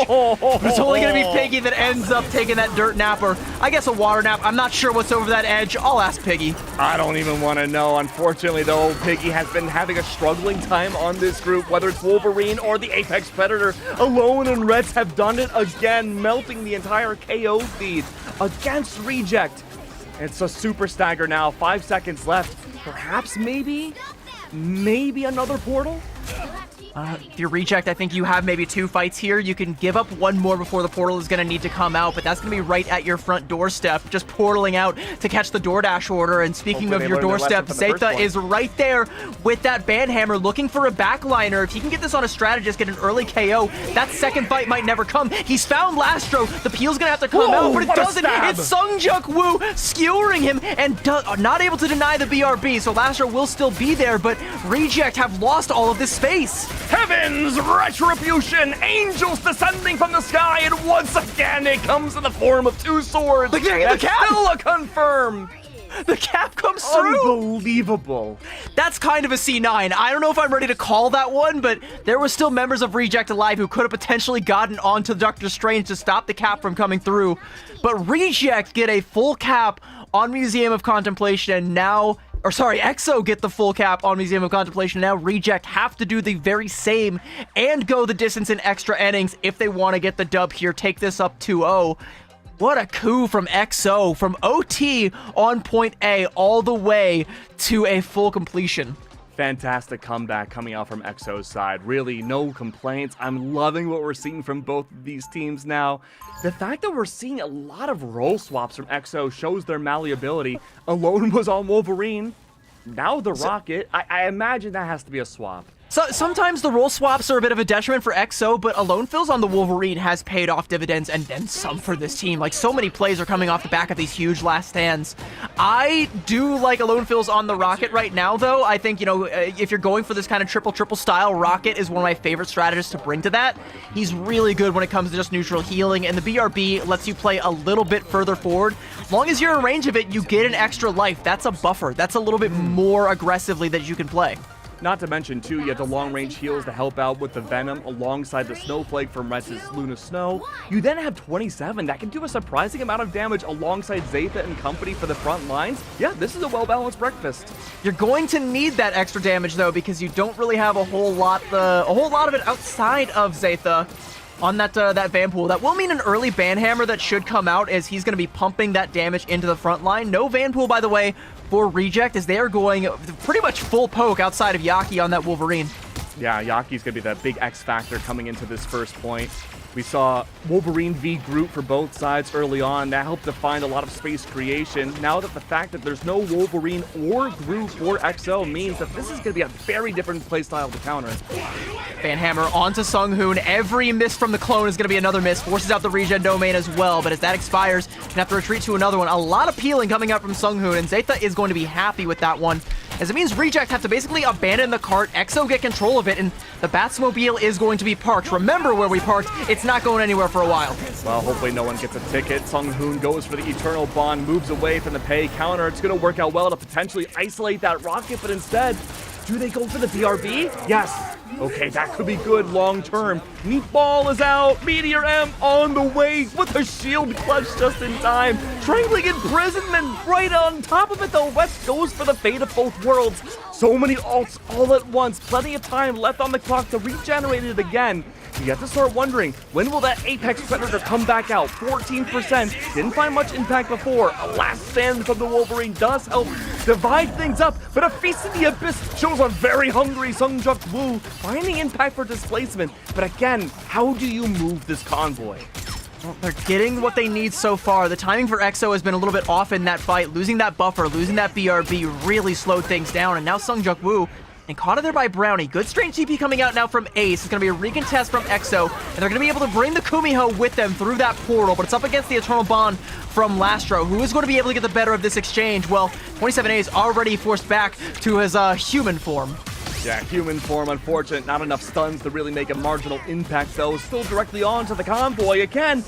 It's only going to be Piggy that ends up taking that dirt nap, or I guess a water nap. I'm not sure what's over that edge. I'll ask Piggy. I don't even want to know. Unfortunately, though, Piggy has been having a struggling time on this group, whether it's Wolverine or the Apex Predator. Alone and Reds have done it again, melting the entire KO feed against Reject. It's a super stagger now. 5 seconds left. Perhaps, maybe another portal? If you Reject, I think you have maybe 2 fights here. You can give up one more before the portal is going to need to come out, but that's going to be right at your front doorstep, just portaling out to catch the DoorDash order. And speaking of your doorstep, Zeta is right there with that Banhammer looking for a backliner. If he can get this on a strategist, get an early KO, that second fight might never come. He's found Lastro. The peel's going to have to come out, but it doesn't. It's Sungjuk Woo skewering him and not able to deny the BRB, so Lastro will still be there, but Reject have lost all of this space. Heaven's retribution, angels descending from the sky, and once again it comes in the form of 2 swords. The That's cap! still a confirm. The cap comes through. Unbelievable. That's kind of a C9. I don't know if I'm ready to call that one, but there were still members of Reject alive who could have potentially gotten onto Doctor Strange to stop the cap from coming through. But Reject get a full cap on Museum of Contemplation, and now, or sorry, EXO get the full cap on Museum of Contemplation. Now Reject have to do the very same and go the distance in extra innings if they want to get the dub here, take this up 2-0. What a coup from EXO, from OT on point A all the way to a full completion. Fantastic comeback coming out from EXO's side. Really, no complaints. I'm loving what we're seeing from both of these teams now. The fact that we're seeing a lot of role swaps from EXO shows their malleability. Alone was on Wolverine. Now the Rocket. I imagine that has to be a swap. So sometimes the role swaps are a bit of a detriment for EXO, but Alone Fills on the Wolverine has paid off dividends and then some for this team. Like, so many plays are coming off the back of these huge last stands. I do like Alone Fills on the Rocket right now, though. I think, you know, if you're going for this kind of triple style, Rocket is one of my favorite strategists to bring to that. He's really good when it comes to just neutral healing, and the BRB lets you play a little bit further forward. As long as you're in range of it, you get an extra life. That's a buffer. That's a little bit more aggressively that you can play. Not to mention, too, you have the long-range heals to help out with the Venom alongside the Snowflake from Retz's Luna Snow. You then have 27 that can do a surprising amount of damage alongside Zeta and company for the front lines. Yeah, this is a well-balanced breakfast. You're going to need that extra damage, though, because you don't really have a whole lot of it outside of Zeta on that Vanpool. That will mean an early Banhammer that should come out, as he's going to be pumping that damage into the front line. No Vanpool, by the way, for Reject, as they are going pretty much full poke outside of Yaki on that Wolverine. Yeah, Yaki's going to be the big X factor coming into this first point. We saw Wolverine v Groot for both sides early on. That helped define a lot of space creation. Now that the fact that there's no Wolverine or Groot for EXO means that this is going to be a very different playstyle to counter. Banhammer onto Sunghoon. Every miss from the clone is going to be another miss. Forces out the regen domain as well, but as that expires, you have to retreat to another one. A lot of peeling coming out from Sunghoon, and Zeta is going to be happy with that one, as it means Reject have to basically abandon the cart, EXO get control of it, and the Batsmobile is going to be parked. Remember where we parked. It's not going anywhere for a while. Well, hopefully no one gets a ticket. Sunghoon goes for the Eternal Bond, moves away from the pay counter. It's going to work out well to potentially isolate that Rocket, but instead, do they go for the BRB? Yes. Okay, that could be good long term. Meatball is out. Meteor M on the way with a shield clutch just in time. Strangling imprisonment right on top of it, though. West goes for the fate of both worlds. So many ults all at once. Plenty of time left on the clock to regenerate it again. You have to start wondering, when will that Apex Predator come back out? 14%. Didn't find much impact before. A last stand from the Wolverine does help divide things up, but a Feast in the Abyss shows a very hungry Sungjuk Woo, finding impact for displacement. But again, how do you move this convoy? Well, they're getting what they need so far. The timing for EXO has been a little bit off in that fight. Losing that buffer, losing that BRB really slowed things down, and now Sungjuk Woo and caught there by Brownie. Good strange TP coming out now from Ace. It's going to be a recontest from EXO, and they're going to be able to bring the Kumiho with them through that portal, but it's up against the Eternal Bond from Lastro. Who is going to be able to get the better of this exchange? Well, 27A is already forced back to his human form. Yeah, human form, unfortunate. Not enough stuns to really make a marginal impact, though. Still directly onto the convoy again.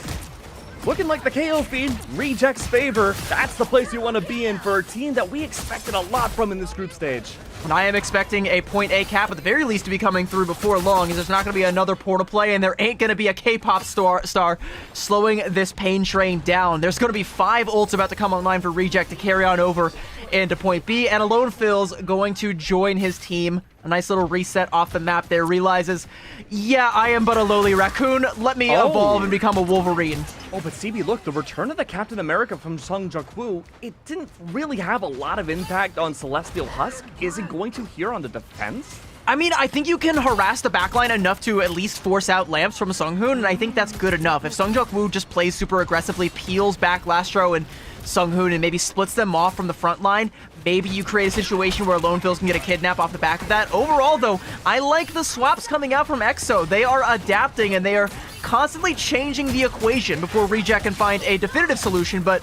Looking like the KO feed, Reject's favor. That's the place you want to be in for a team that we expected a lot from in this group stage. And I am expecting a point A cap at the very least to be coming through before long, as there's not going to be another portal play, and there ain't going to be a K-pop star slowing this pain train down. There's going to be 5 ults about to come online for Reject to carry on over into point B, and Alone Phil's going to join his team. A nice little reset off the map there. Realizes, yeah, I am but a lowly raccoon. Let me evolve and become a Wolverine. Oh, but CB, look, the return of the Captain America from Sungjuk Woo, it didn't really have a lot of impact on Celestial Husk. Is it going to here on the defense? I mean, I think you can harass the backline enough to at least force out lamps from Sunghoon, and I think that's good enough. If Sungjuk Woo just plays super aggressively, peels back Lastro and Sunghoon, and maybe splits them off from the front line, maybe you create a situation where Lone Phils can get a kidnap off the back of that. Overall, though, I like the swaps coming out from EXO. They are adapting, and they are constantly changing the equation before Reject can find a definitive solution, but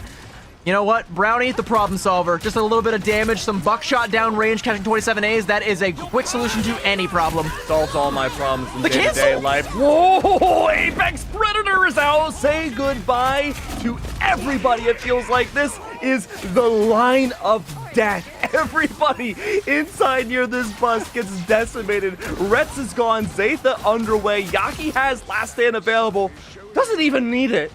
You know what? Brownie, the problem solver. Just a little bit of damage, some buckshot down range, catching 27 A's. That is a quick solution to any problem. Solves all my problems in The day-to-day cancel! life. Whoa! Apex Predator is out. Say goodbye to everybody. It feels like this is the line of death. Everybody inside near this bus gets decimated. Retz is gone. Zaytha underway. Yaki has last stand available. Doesn't even need it.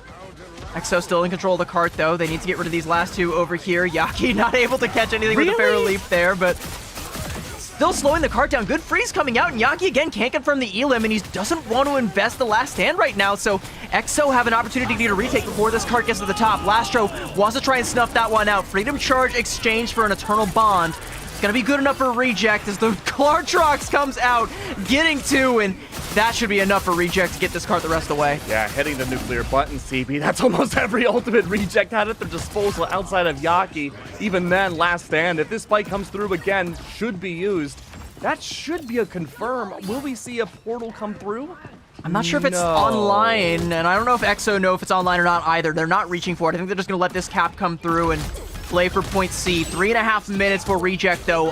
EXO still in control of the cart, though. They need to get rid of these last two over here. Yaki not able to catch anything with a fair leap there, but still slowing the cart down. Good freeze coming out, and Yaki again can't confirm the elim, and he doesn't want to invest the last stand right now, so EXO have an opportunity to get a retake before this cart gets to the top. Lastro wants to try and snuff that one out. Freedom Charge exchange for an Eternal Bond. It's gonna be good enough for a reject as the Clartrox comes out, getting two, and that should be enough for reject to get this cart the rest of the way. Yeah, hitting the nuclear button, CB. That's almost every ultimate reject had at their disposal outside of Yaki. Even then, last stand, if this fight comes through again, should be used. That should be a confirm. Will we see a portal come through? I'm not sure if it's online, and I don't know if EXO know if it's online or not either. They're not reaching for it. I think they're just gonna let this cap come through and play for point C. 3.5 minutes for reject, though.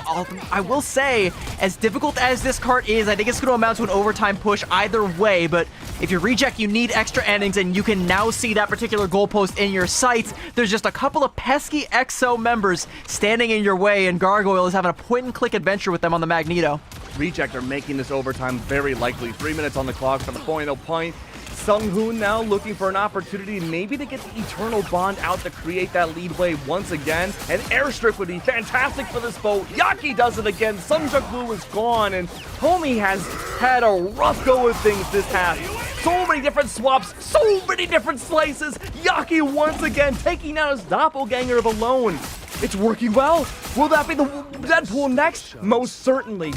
I will say, as difficult as this cart is, I think it's going to amount to an overtime push either way, but if you reject, you need extra endings, and you can now see that particular goalpost in your sights. There's just a couple of pesky EXO members standing in your way, and Gargoyle is having a point-and-click adventure with them on the Magneto. Reject are making this overtime very likely. 3 minutes on the clock for the final point. Sunghoon now looking for an opportunity maybe to get the Eternal Bond out to create that leadway once again. An airstrip would be fantastic for this boat. Yaki does it again. Sungjung Blue is gone, and Homie has had a rough go of things this half. So many different swaps, so many different slices. Yaki once again taking out his doppelganger of Alone. It's working well. Will that be the Deadpool next? Most certainly.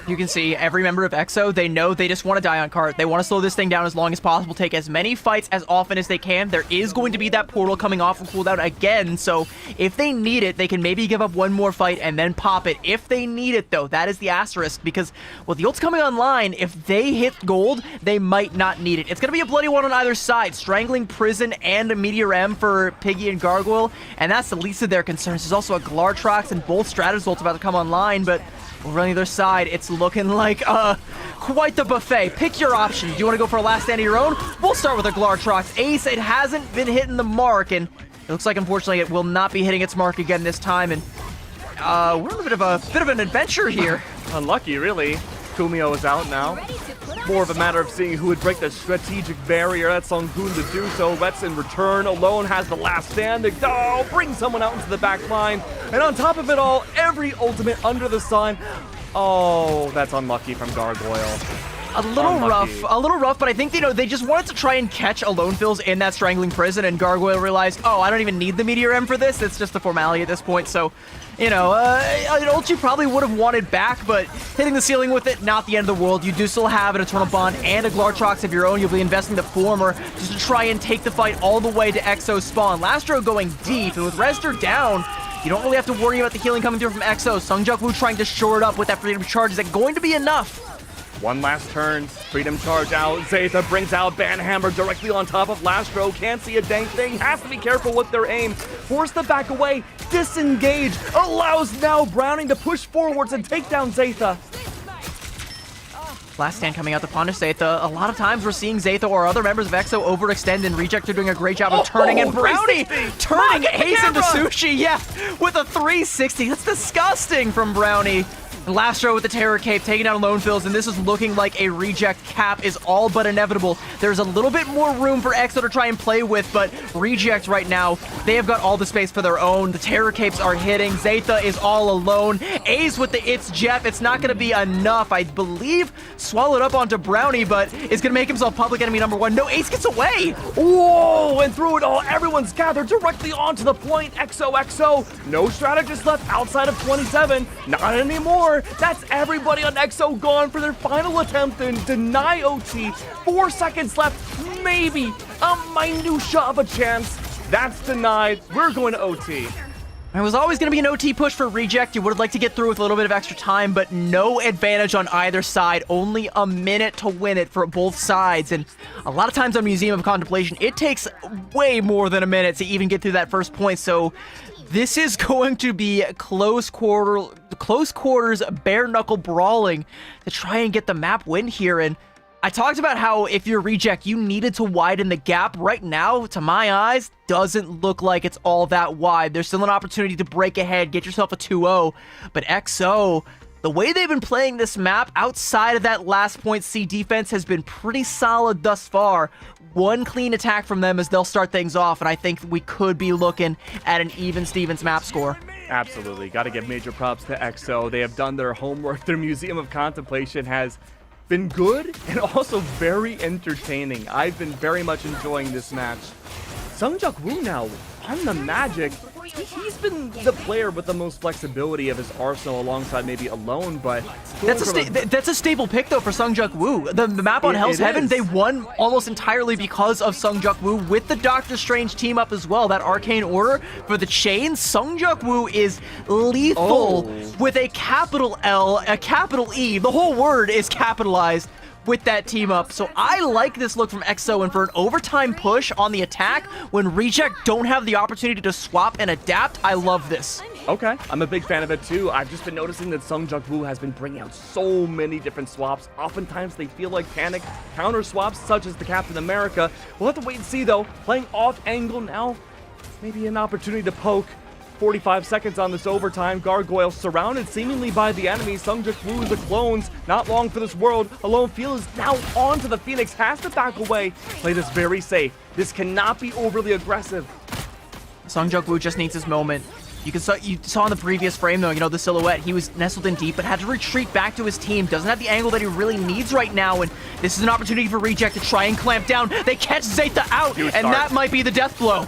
You can see every member of EXO, they know they just want to die on cart. They want to slow this thing down as long as possible, take as many fights as often as they can. There is going to be that portal coming off of cooldown again, so if they need it, they can maybe give up one more fight and then pop it. If they need it, though, that is the asterisk, because, well, the ult's coming online. If they hit gold, they might not need it. It's going to be a bloody one on either side. Strangling Prison and a Meteor M for Piggy and Gargoyle, and that's the least of their concerns. There's also a Glartrox and both Stratus ults about to come online, but over on the other side, it's looking like quite the buffet. Pick your option. Do you want to go for a last stand of your own? We'll start with a Glartrox Ace. It hasn't been hitting the mark, and it looks like, unfortunately, it will not be hitting its mark again this time. And we're in a bit of an adventure here. Unlucky, really. Kumio is out now. More of a matter of seeing who would break the strategic barrier. That's Sunghoon to do so. Let's in return. Alone has the last stand. Oh, bring someone out into the back line. And on top of it all, every ultimate under the sun. Oh, that's unlucky from Gargoyle. A little rough, but I think, they just wanted to try and catch Alone Fills in that Strangling Prison, and Gargoyle realized, oh, I don't even need the Meteor M for this. It's just a formality at this point, so, an ult you probably would have wanted back, but hitting the ceiling with it, not the end of the world. You do still have an Eternal Bond and a Glartrox of your own. You'll be investing the former just to try and take the fight all the way to EXO spawn. Lastro going deep, and with Rester down, you don't really have to worry about the healing coming through from EXO. Sungjung Woo trying to shore it up with that Freedom Charge. Is that going to be enough? One last turn, Freedom Charge out. Zaytha brings out Banhammer directly on top of Lastro. Can't see a dang thing, has to be careful with their aim. Force the back away, disengage, allows now Browning to push forwards and take down Zaytha. Last stand coming out to punish Zaytha. A lot of times we're seeing Zaytha or other members of EXO overextend, and Reject are doing a great job of turning, and Brownie turning Ace into sushi, yeah, with a 360. That's disgusting from Brownie. Lastro with the Terror Cape, taking out Lone Fills, and this is looking like a reject cap is all but inevitable. There's a little bit more room for EXO to try and play with, but reject right now, they have got all the space for their own. The Terror Capes are hitting. Zaytha is all alone. Ace with the It's Jeff. It's not going to be enough. I believe swallowed up onto Brownie, but is going to make himself public enemy number one. No, Ace gets away. Whoa, and through it all, everyone's gathered directly onto the point. EXO. No strategist left outside of 27. Not anymore. That's everybody on EXO gone for their final attempt and deny OT. 4 seconds left, maybe a minutia of a chance. That's denied. We're going to OT. It was always going to be an OT push for Reject. You would like to get through with a little bit of extra time, but no advantage on either side. Only a minute to win it for both sides. And a lot of times on Museum of Contemplation, it takes way more than a minute to even get through that first point. So this is going to be close quarters, bare knuckle brawling to try and get the map win here. And I talked about how if you're Reject, you needed to widen the gap. Right now, to my eyes, doesn't look like it's all that wide. There's still an opportunity to break ahead, get yourself a 2-0. But XO, the way they've been playing this map outside of that last point C defense has been pretty solid thus far. One clean attack from them as they'll start things off, and I think we could be looking at an even Stevens map score. Absolutely. Got to give major props to XO. They have done their homework. Their Museum of Contemplation has been good and also very entertaining. I've been very much enjoying this match. Sungjuk Woo now on the Magic. He's been the player with the most flexibility of his arsenal alongside maybe Alone, but that's a stable pick though for Sungjuk Woo. The map on Hell's Heaven, they won almost entirely because of Sungjuk Woo with the Doctor Strange team up as well. That Arcane Order for the chain. Sungjuk Woo is lethal with a capital L, a capital E. The whole word is capitalized with that team up. So I like this look from XO, and for an overtime push on the attack when Reject don't have the opportunity to swap and adapt, I love this. Okay, I'm a big fan of it too. I've just been noticing that Sungjuk Woo has been bringing out so many different swaps. Oftentimes they feel like panic counter swaps such as the Captain America. We'll have to wait and see though. Playing off angle now, maybe an opportunity to poke. 45 seconds on this overtime. Gargoyle surrounded seemingly by the enemy. Sungjuk Woo, the clones, not long for this world. Alone Feel is now onto the Phoenix, has to back away. Play this very safe. This cannot be overly aggressive. Sungjuk Woo just needs his moment. You saw in the previous frame though, the silhouette, he was nestled in deep, but had to retreat back to his team. Doesn't have the angle that he really needs right now, and this is an opportunity for Reject to try and clamp down. They catch Zaytha out, and that might be the death blow.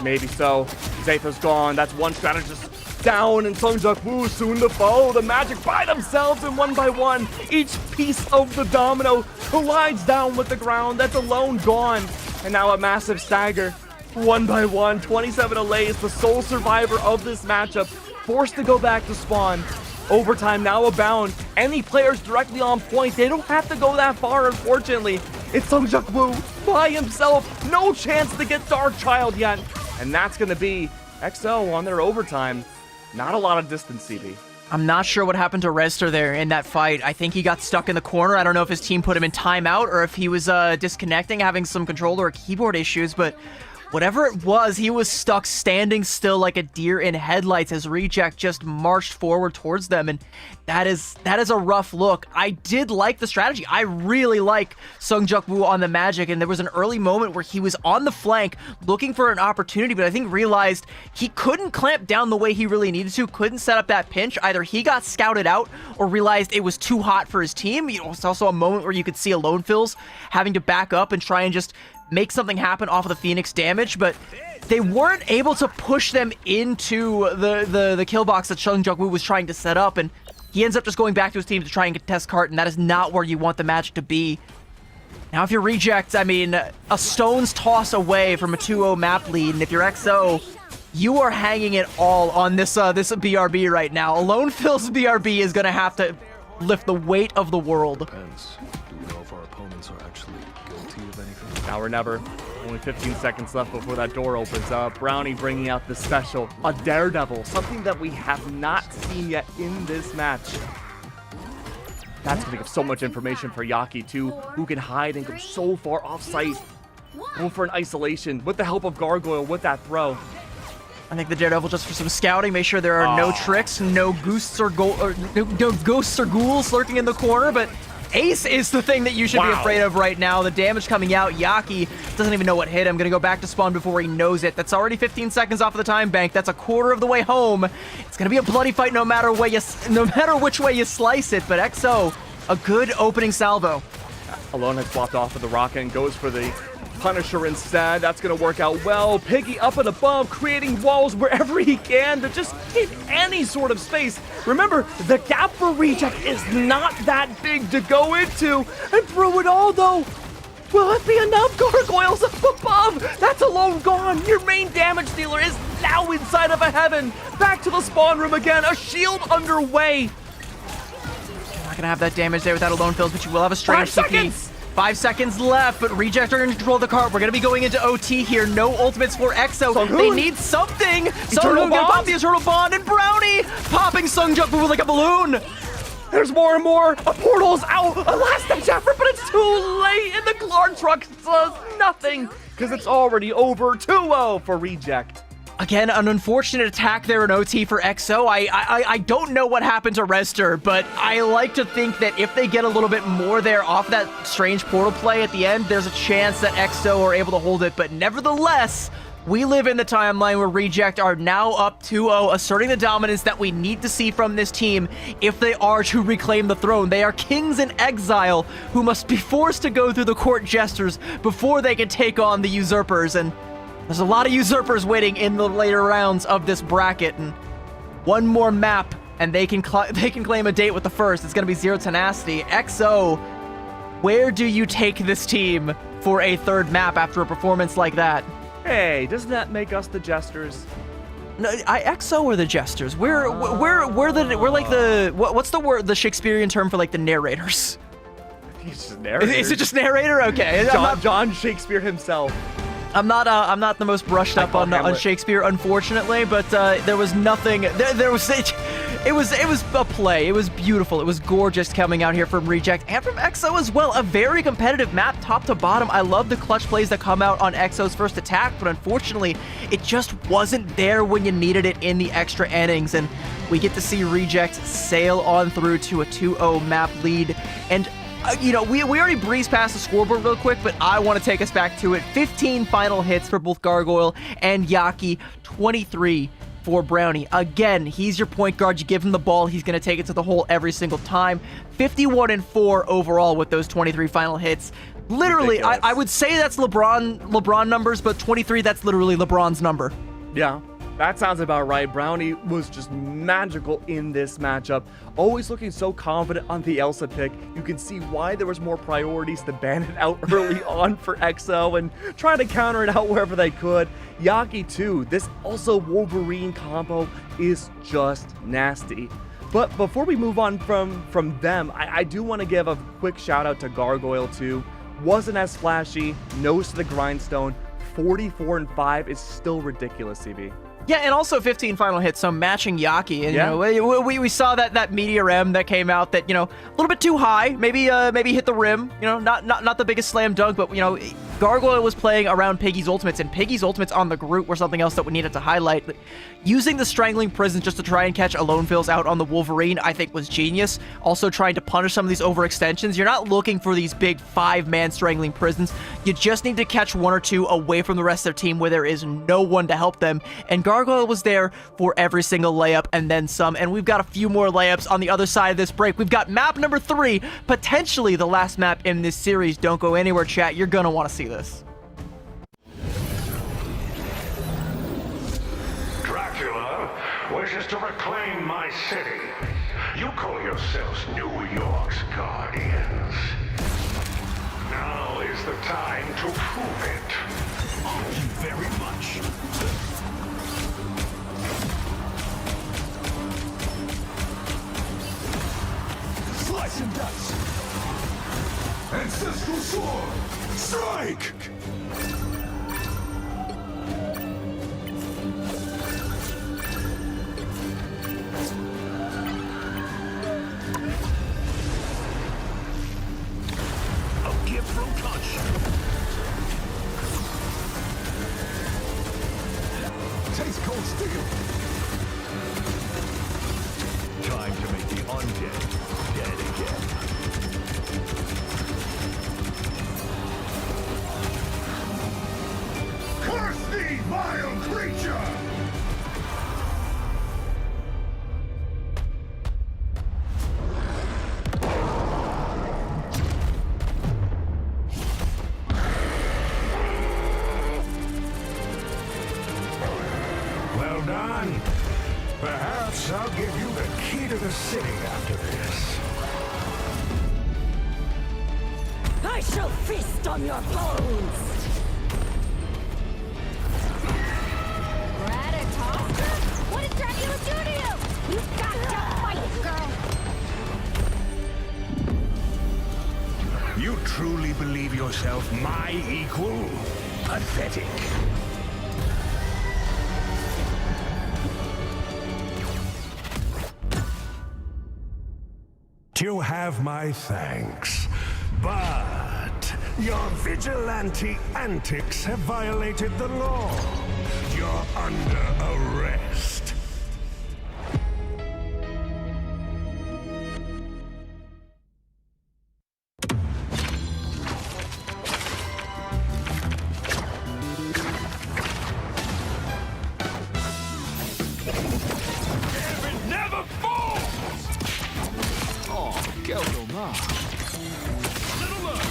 Maybe so. Zaytha's gone. That's one strategist down, and Sungjuk Woo soon to follow. The Magic by themselves, and one by one, each piece of the domino collides down with the ground. That's Alone gone, and now a massive stagger. One by one, 27 Allays, the sole survivor of this matchup, forced to go back to spawn. Overtime now abound. Any players directly on point, they don't have to go that far, unfortunately. It's Sungjuk Woo by himself. No chance to get Darkchild yet. And that's going to be XO on their overtime. Not a lot of distance, CB. I'm not sure what happened to Rester there in that fight. I think he got stuck in the corner. I don't know if his team put him in timeout or if he was disconnecting, having some controller or keyboard issues, but whatever it was, he was stuck standing still like a deer in headlights as Reject just marched forward towards them, and that is a rough look. I did like the strategy. I really like Sungjuk Woo on the Magic, and there was an early moment where he was on the flank looking for an opportunity, but I think realized he couldn't clamp down the way he really needed to, couldn't set up that pinch. Either he got scouted out or realized it was too hot for his team. It's also a moment where you could see Alone Fills having to back up and try and just make something happen off of the Phoenix damage, but they weren't able to push them into the kill box that Sungjuk Woo was trying to set up, and he ends up just going back to his team to try and contest Cart, and that is not where you want the Magic to be. Now, if you're Reject, I mean, a stone's toss away from a 2-0 map lead, and if you're XO, you are hanging it all on this BRB right now. Alone Phil's BRB is going to have to lift the weight of the world. Depends. Do we know if our opponents are actually guilty of anything? Now or never. Only 15 seconds left before that door opens up. Brownie bringing out the special, a Daredevil, something that we have not seen yet in this match. That's going to give so much information for Yaki, too, who can hide and go so far off-site. Going for an isolation with the help of Gargoyle with that throw. I think the Daredevil just for some scouting, make sure there are no tricks, no ghosts or ghouls lurking in the corner, but Ace is the thing that you should be afraid of right now. The damage coming out, Yaki doesn't even know what hit him. Gonna go back to spawn before he knows it. That's already 15 seconds off of the time bank. That's a quarter of the way home. It's gonna be a bloody fight no matter which way you slice it, but XO, a good opening salvo. Alone has swapped off of the rocket and goes for the Punisher instead. That's going to work out well. Piggy up and above, creating walls wherever he can to just get any sort of space. Remember, the gap for Reject is not that big to go into. And through it all, though, will it be enough? Gargoyles up above. That's Alone gone. Your main damage dealer is now inside of a heaven. Back to the spawn room again. A shield underway. Not gonna have that damage there without Alone Fills, but you will have a strange 5 CP. seconds. 5 seconds left, but Reject are going to control the cart. We're going to be going into OT here. No ultimates for EXO. Sunghoon. They need something. Eternal Sunghoon gonna pop Bond? the Eternal Bond, and Brownie popping Sungjump Boo like a balloon. There's more and more. A portal's out. A last-ditch effort, but it's too late. And the Clark truck does nothing because it's already over. 2-0 for Reject. Again, an unfortunate attack there in OT for EXO. I don't know what happened to Rester, but I like to think that if they get a little bit more there off that strange portal play at the end, there's a chance that EXO are able to hold it. But nevertheless, we live in the timeline where Reject are now up 2-0, asserting the dominance that we need to see from this team if they are to reclaim the throne. They are kings in exile who must be forced to go through the court jesters before they can take on the usurpers. And there's a lot of usurpers waiting in the later rounds of this bracket, and one more map, and they can claim a date with the first. It's going to be Zero Tenacity. EXO, where do you take this team for a third map after a performance like that? Hey, doesn't that make us the jesters? No, EXO are the jesters. We're like the what's the word, the Shakespearean term for like the narrators? He's just narrator. Is it just narrator? Okay, John Shakespeare himself. I'm not the most brushed up on Shakespeare, unfortunately, but there was nothing. There was it was a play. It was beautiful. It was gorgeous coming out here from Reject and from EXO as well. A very competitive map, top to bottom. I love the clutch plays that come out on EXO's first attack, but unfortunately, it just wasn't there when you needed it in the extra innings, and we get to see Reject sail on through to a 2-0 map lead. And you know, we already breezed past the scoreboard real quick, but I want to take us back to it. 15 final hits for both Gargoyle and Yaki, 23 for Brownie. Again, he's your point guard. You give him the ball, he's going to take it to the hole every single time. 51-4 overall with those 23 final hits. Literally, I would say that's LeBron numbers, but 23, that's literally LeBron's number. Yeah. That sounds about right. Brownie was just magical in this matchup. Always looking so confident on the Elsa pick. You can see why there was more priorities to ban it out early on for EXO and try to counter it out wherever they could. Yaki too. This also Wolverine combo is just nasty. But before we move on from them, I do want to give a quick shout out to Gargoyle too. Wasn't as flashy, nose to the grindstone. 44-5 is still ridiculous, CB. Yeah, and also 15 final hits, so matching Yaki. And, Yeah. you know, we saw that Meteor M that came out that, you know, a little bit too high. Maybe hit the rim. You know, not the biggest slam dunk, but, you know, Gargoyle was playing around Piggy's ultimates, and Piggy's ultimates on the Groot were something else that we needed to highlight. Using the Strangling Prisons just to try and catch Alone Fills out on the Wolverine, I think was genius. Also trying to punish some of these overextensions. You're not looking for these big 5-man Strangling Prisons. You just need to catch one or two away from the rest of their team where there is no one to help them. And Gargoyle was there for every single layup and then some. And we've got a few more layups on the other side of this break. We've got map number 3, potentially the last map in this series. Don't go anywhere, chat. You're gonna want to see this. Dracula wishes to reclaim my city. You call yourselves New York's guardians. Now is the time to prove it. Thank you very much. Slice and dice. Ancestral sword. Strike! A gift from conscience. Taste cold steel. Time to make the undead dead again. Curse thee, vile creature! Well done. Perhaps I'll give you the key to the city after this. I shall feast on your bones! Gratitude truly believe yourself my equal? Pathetic. You have my thanks, but your vigilante antics have violated the law. You're under arrest. Never falls! Oh, go ma. Little love.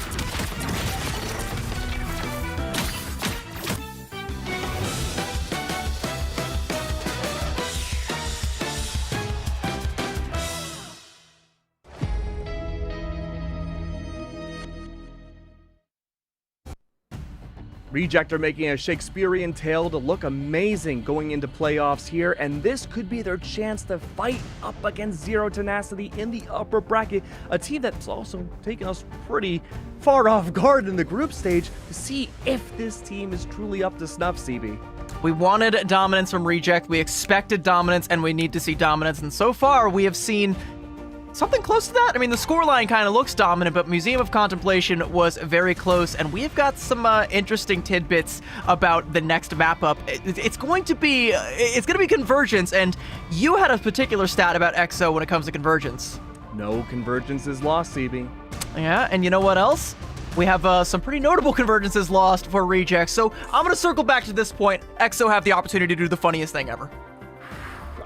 Reject are making a Shakespearean tale to look amazing going into playoffs here, and this could be their chance to fight up against Zero Tenacity in the upper bracket, a team that's also taken us pretty far off guard in the group stage to see if this team is truly up to snuff, CB. We wanted dominance from Reject, we expected dominance, and we need to see dominance, and so far we have seen something close to that. I mean, the scoreline kind of looks dominant, but Museum of Contemplation was very close, and we've got some interesting tidbits about the next map up. It's going to be Convergence, and you had a particular stat about EXO when it comes to Convergence. No convergence is lost, CB. Yeah, and you know what else? We have some pretty notable convergences lost for Reject, so I'm going to circle back to this point. EXO have the opportunity to do the funniest thing ever.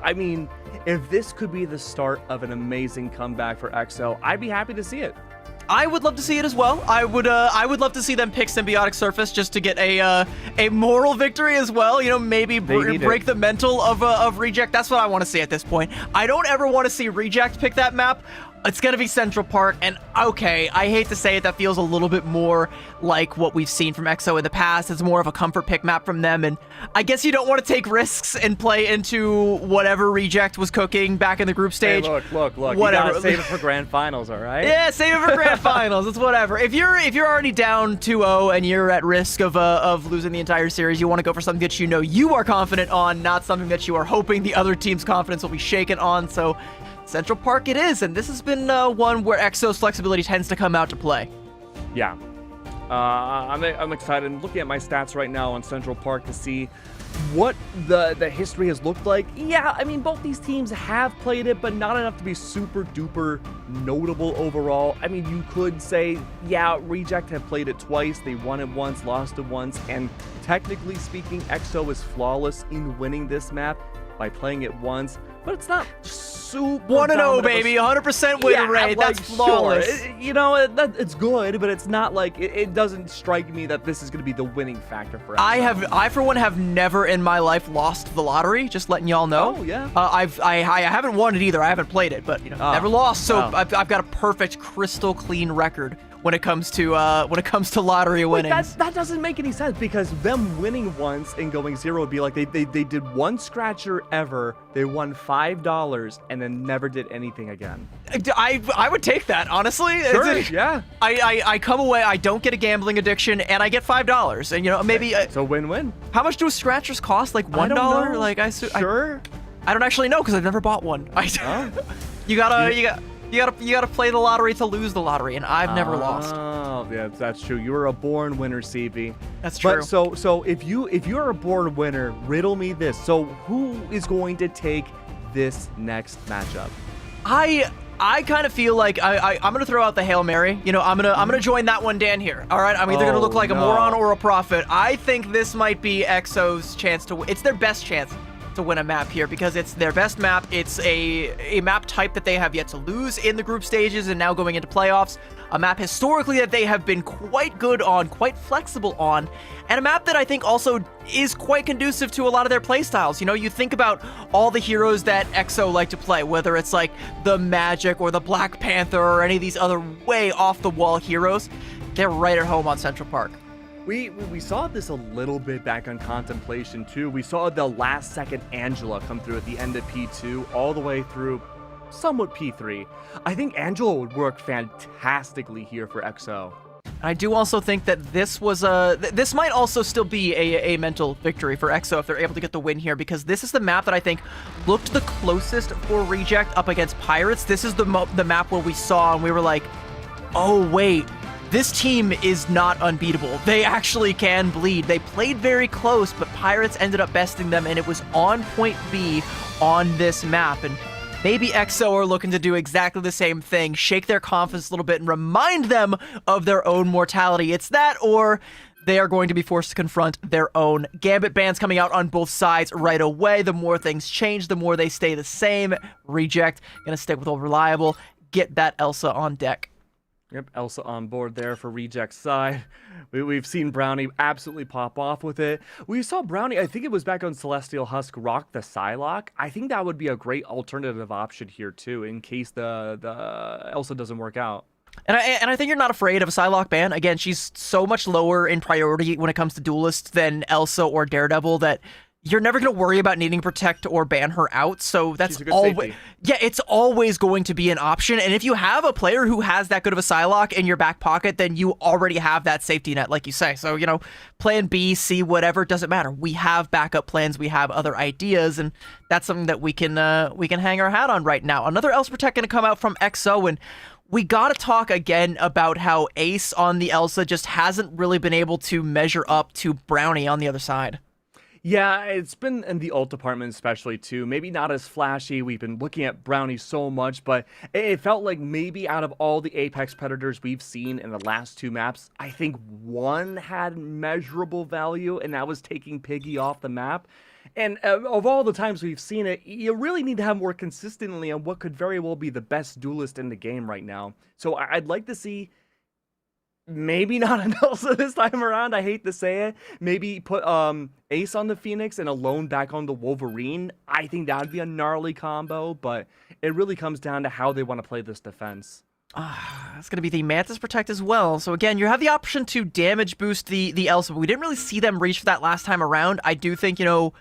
I mean, if this could be the start of an amazing comeback for EXO, I'd be happy to see it. I would love to see it as well. I would love to see them pick Symbiotic Surface just to get a moral victory as well. You know, maybe break the mental of Reject. That's what I want to see at this point. I don't ever want to see Reject pick that map. It's going to be Central Park, and okay, I hate to say it, that feels a little bit more like what we've seen from EXO in the past. It's more of a comfort pick map from them, and I guess you don't want to take risks and play into whatever Reject was cooking back in the group stage. Hey, look. Whatever. You gotta save it for grand finals, all right? Yeah, save it for grand finals. It's whatever. If you're already down 2-0 and you're at risk of losing the entire series, you want to go for something that you know you are confident on, not something that you are hoping the other team's confidence will be shaken on. So Central Park it is, and this has been one where EXO's flexibility tends to come out to play. Yeah. I'm excited. I'm looking at my stats right now on Central Park to see what the history has looked like. Yeah, I mean, both these teams have played it, but not enough to be super duper notable overall. I mean, you could say, yeah, Reject have played it twice. They won it once, lost it once, and technically speaking, EXO is flawless in winning this map by playing it once, but it's not super 1-0, baby, 100% win rate. Like, that's flawless. Sure. You know, it's good, but it's not like it doesn't strike me that this is going to be the winning factor for us. I for one have never in my life lost the lottery. Just letting y'all know. Oh yeah. I haven't won it either. I haven't played it, but you know, never lost. So wow. I've got a perfect, crystal clean record when it comes to lottery winnings. That doesn't make any sense, because them winning once and going 0 would be like they did one scratcher ever, they won $5 and then never did anything again. I would take that, honestly. Sure, yeah. I come away, I don't get a gambling addiction, and I get $5. And you know, maybe it's a win-win. How much do scratchers cost? Like $1? I don't know. Like Sure. I don't actually know because I've never bought one. You gotta play the lottery to lose the lottery, and I've never lost. Oh, yeah, that's true. You were a born winner, CB. That's true. But so if you're a born winner, riddle me this. So who is going to take this next matchup? I kind of feel like I'm gonna throw out the Hail Mary. You know, I'm gonna join that one, Dan, here. All right, I'm either gonna look like a moron or a prophet. I think this might be EXO's chance to win. It's their best chance to win a map here because it's their best map. It's a map type that they have yet to lose in the group stages and now going into playoffs. A map historically that they have been quite good on, quite flexible on, and a map that I think also is quite conducive to a lot of their playstyles. You know, you think about all the heroes that EXO like to play, whether it's like the Magic or the Black Panther or any of these other way off-the-wall heroes, they're right at home on Central Park. We saw this a little bit back on Contemplation too. We saw the last second Angela come through at the end of P2 all the way through somewhat P3. I think Angela would work fantastically here for EXO. I do also think that this was this might also still be a mental victory for EXO if they're able to get the win here, because this is the map that I think looked the closest for Reject up against Pirates. This is the map where we saw and we were like, oh wait, this team is not unbeatable. They actually can bleed. They played very close, but Pirates ended up besting them, and it was on point B on this map. And maybe EXO are looking to do exactly the same thing, shake their confidence a little bit and remind them of their own mortality. It's that, or they are going to be forced to confront their own. Gambit bans coming out on both sides right away. The more things change, the more they stay the same. Reject, gonna stick with Old Reliable, get that Elsa on deck. Yep, Elsa on board there for Reject's side. We've seen Brownie absolutely pop off with it. We saw Brownie, I think it was back on Celestial Husk, rock the Psylocke. I think that would be a great alternative option here too, in case the Elsa doesn't work out. And I think you're not afraid of a Psylocke ban. Again, she's so much lower in priority when it comes to duelists than Elsa or Daredevil that you're never going to worry about needing to protect or ban her out. So that's always, yeah, it's always going to be an option. And if you have a player who has that good of a Psylocke in your back pocket, then you already have that safety net, like you say. So, you know, plan B, C, whatever, doesn't matter. We have backup plans. We have other ideas, and that's something that we can hang our hat on right now. Another Elsa Protect going to come out from EXO, and we got to talk again about how Ace on the Elsa just hasn't really been able to measure up to Brownie on the other side. Yeah, it's been in the ult department especially too. Maybe not as flashy. We've been looking at Brownie so much, but it felt like maybe out of all the Apex Predators we've seen in the last two maps, I think one had measurable value, and that was taking Piggy off the map. And of all the times we've seen it, you really need to have more consistently on what could very well be the best duelist in the game right now. So I'd like to see maybe not an Elsa this time around. I hate to say it. Maybe put Ace on the Phoenix and Alone back on the Wolverine. I think that would be a gnarly combo, but it really comes down to how they want to play this defense. It's going to be the Mantis Protect as well. So again, you have the option to damage boost the Elsa, but we didn't really see them reach for that last time around. I do think, you know,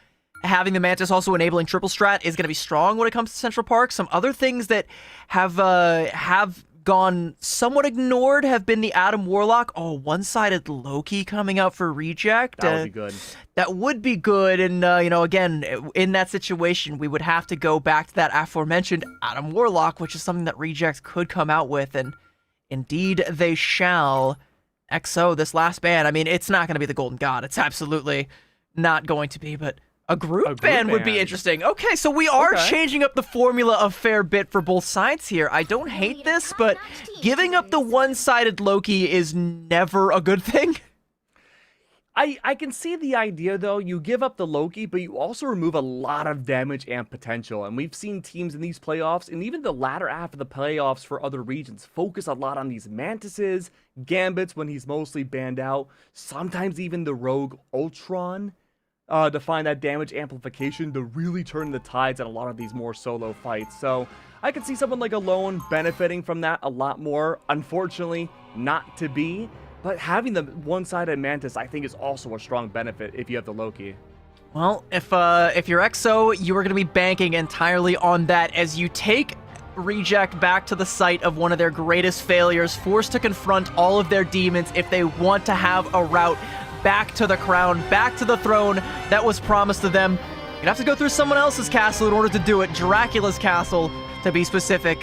having the Mantis also enabling triple strat is going to be strong when it comes to Central Park. Some other things that have gone somewhat ignored have been the Adam Warlock. Oh, one-sided Loki coming out for Reject. That would be good. That would be good. And, you know, again, in that situation, we would have to go back to that aforementioned Adam Warlock, which is something that Reject could come out with. And indeed, they shall. EXO, this last ban, I mean, it's not going to be the Golden God. It's absolutely not going to be, but a group ban would be interesting. Okay, so we are changing up the formula a fair bit for both sides here. I don't hate this, but giving up the one-sided Loki is never a good thing. I can see the idea, though. You give up the Loki, but you also remove a lot of damage and potential. And we've seen teams in these playoffs, and even the latter half of the playoffs for other regions, focus a lot on these Mantises, Gambits when he's mostly banned out, sometimes even the Rogue Ultron, to find that damage amplification to really turn the tides in a lot of these more solo fights. So I could see someone like Alone benefiting from that a lot more. Unfortunately, not to be. But having the one-sided Mantis, I think, is also a strong benefit if you have the Loki. Well, if you're EXO, you are going to be banking entirely on that as you take Reject back to the site of one of their greatest failures, forced to confront all of their demons if they want to have a route back to the crown, back to the throne that was promised to them. You'd have to go through someone else's castle in order to do it, Dracula's castle, to be specific.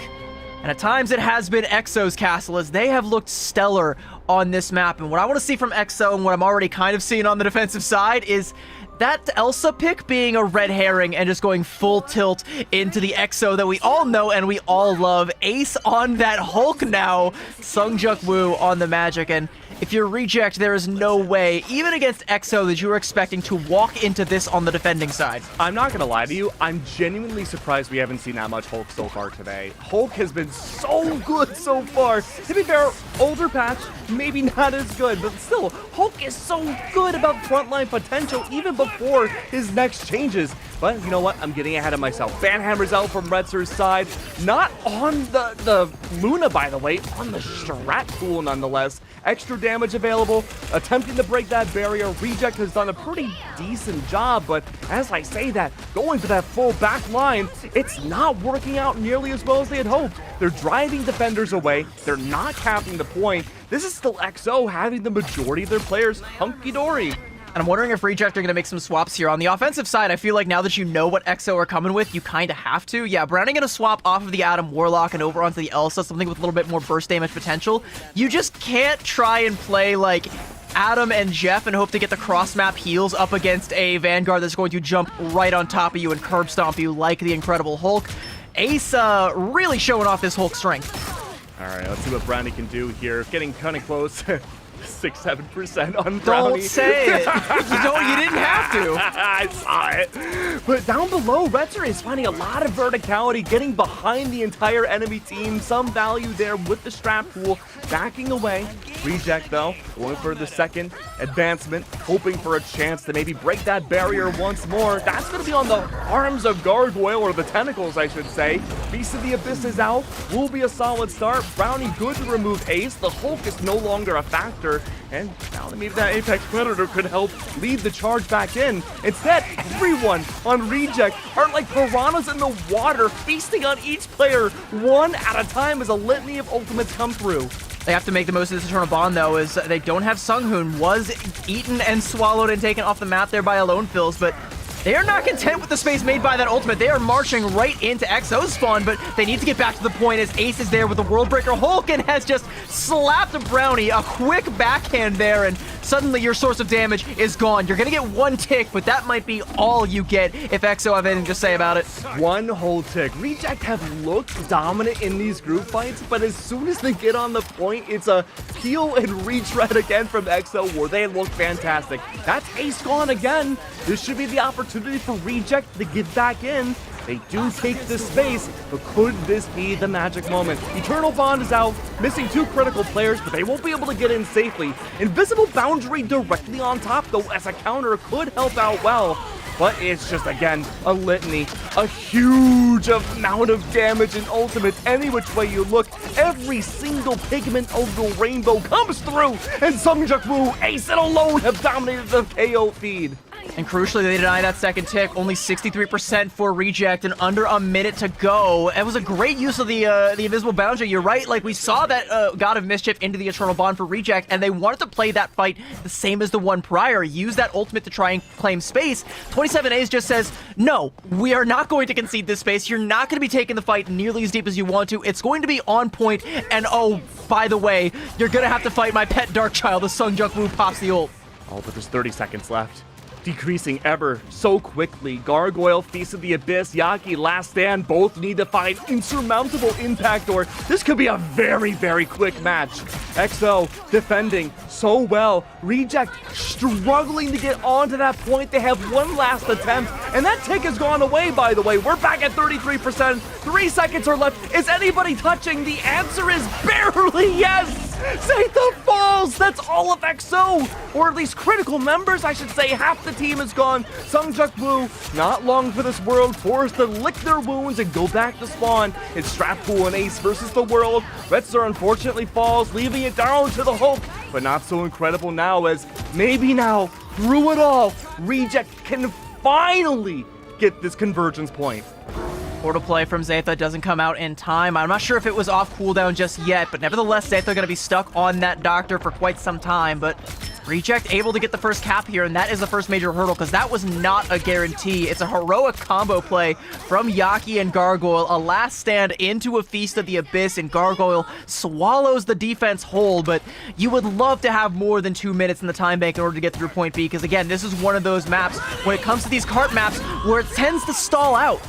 And at times it has been EXO's castle, as they have looked stellar on this map. And what I want to see from EXO, and what I'm already kind of seeing on the defensive side, is that Elsa pick being a red herring and just going full tilt into the EXO that we all know and we all love. Ace on that Hulk now, Sungjuk Woo on the Magic. And if you're Reject, there is no way, even against EXO, that you were expecting to walk into this on the defending side. I'm not going to lie to you, I'm genuinely surprised we haven't seen that much Hulk so far today. Hulk has been so good so far. To be fair, older patch, maybe not as good, but still, Hulk is so good about frontline potential even before his next changes. But you know what? I'm getting ahead of myself. Banhammer's out from Retzer's side. Not on the Luna, by the way. On the Strat Pool, nonetheless. Extra damage available. Attempting to break that barrier. Reject has done a pretty decent job, but as I say that, going for that full back line, it's not working out nearly as well as they had hoped. They're driving defenders away. They're not capping the point. This is still XO having the majority of their players hunky-dory. And I'm wondering if Reject are going to make some swaps here. On the offensive side, I feel like now that you know what XO are coming with, you kind of have to. Yeah, Browning going to swap off of the Adam Warlock and over onto the Elsa, something with a little bit more burst damage potential. You just can't try and play like Adam and Jeff and hope to get the cross-map heals up against a Vanguard that's going to jump right on top of you and curb stomp you like the Incredible Hulk. Ace really showing off his Hulk strength. All right, let's see what Brownie can do here. Getting kind of close. 6-7% on Brownie. Don't say it. You didn't have to. I saw it. But down below, Retzer is finding a lot of verticality, getting behind the entire enemy team. Some value there with the Strat Pool. Backing away. Reject, though, going for the second advancement, hoping for a chance to maybe break that barrier once more. That's going to be on the arms of Gargoyle, or the tentacles, I should say. Beast of the Abyss is out. Will be a solid start. Brownie good to remove Ace. The Hulk is no longer a factor. And now maybe that Apex Predator could help lead the charge back in. Instead, everyone on Reject are like piranhas in the water, feasting on each player one at a time as a litany of ultimates come through. They have to make the most of this Eternal Bond, though, as they don't have Sunghoon. Was eaten and swallowed and taken off the map there by Alone Fills, but they are not content with the space made by that ultimate. They are marching right into XO's spawn, but they need to get back to the point as Ace is there with the Worldbreaker Hulk and has just slapped a Brownie. A quick backhand there, and suddenly your source of damage is gone. You're going to get one tick, but that might be all you get if XO have anything to say about it. One whole tick. Reject have looked dominant in these group fights, but as soon as they get on the point, it's a peel and retread again from XO where they look fantastic. That's Ace gone again. This should be the opportunity for Reject to get back in. They do take this space, but could this be the magic moment? Eternal Bond is out, missing two critical players, but they won't be able to get in safely. Invisible Boundary directly on top, though, as a counter could help out well. But it's just, again, a litany. A huge amount of damage and ultimate any which way you look. Every single pigment of the rainbow comes through, and Sungjuk Woo, Ace and Alone have dominated the KO feed. And crucially, they deny that second tick. Only 63% for Reject and under a minute to go. It was a great use of the Invisible Boundary. You're right. Like, we saw that God of Mischief into the Eternal Bond for Reject, and they wanted to play that fight the same as the one prior. Use that ultimate to try and claim space. 27A's just says, no, we are not going to concede this space. You're not going to be taking the fight nearly as deep as you want to. It's going to be on point. And oh, by the way, you're going to have to fight my pet Dark Child as Sungjuk Woo pops the ult. Oh, but there's 30 seconds left. Decreasing ever so quickly. Gargoyle, Feast of the Abyss, Yaki, Last Stand, both need to find insurmountable impact, or this could be a very, very quick match. XO defending so well. Reject struggling to get onto that point. They have one last attempt, and that tick has gone away, by the way. We're back at 33%. 3 seconds are left. Is anybody touching? The answer is barely yes. Zeta falls! That's all of XO! Or at least critical members, I should say. Half the team is gone. Sungjuk Woo, not long for this world, forced to lick their wounds and go back to spawn. It's Strat Pool and Ace versus the world. Retzer unfortunately falls, leaving it down to the Hulk. But not so incredible now, as maybe now, through it all, Reject can finally get this convergence point. Portal play from Zeta doesn't come out in time. I'm not sure if it was off cooldown just yet, but nevertheless, Zeta are going to be stuck on that Doctor for quite some time. But Reject able to get the first cap here, and that is the first major hurdle, because that was not a guarantee. It's a heroic combo play from Yaki and Gargoyle. A Last Stand into a Feast of the Abyss, and Gargoyle swallows the defense whole, but you would love to have more than 2 minutes in the time bank in order to get through point B, because again, this is one of those maps, when it comes to these cart maps, where it tends to stall out.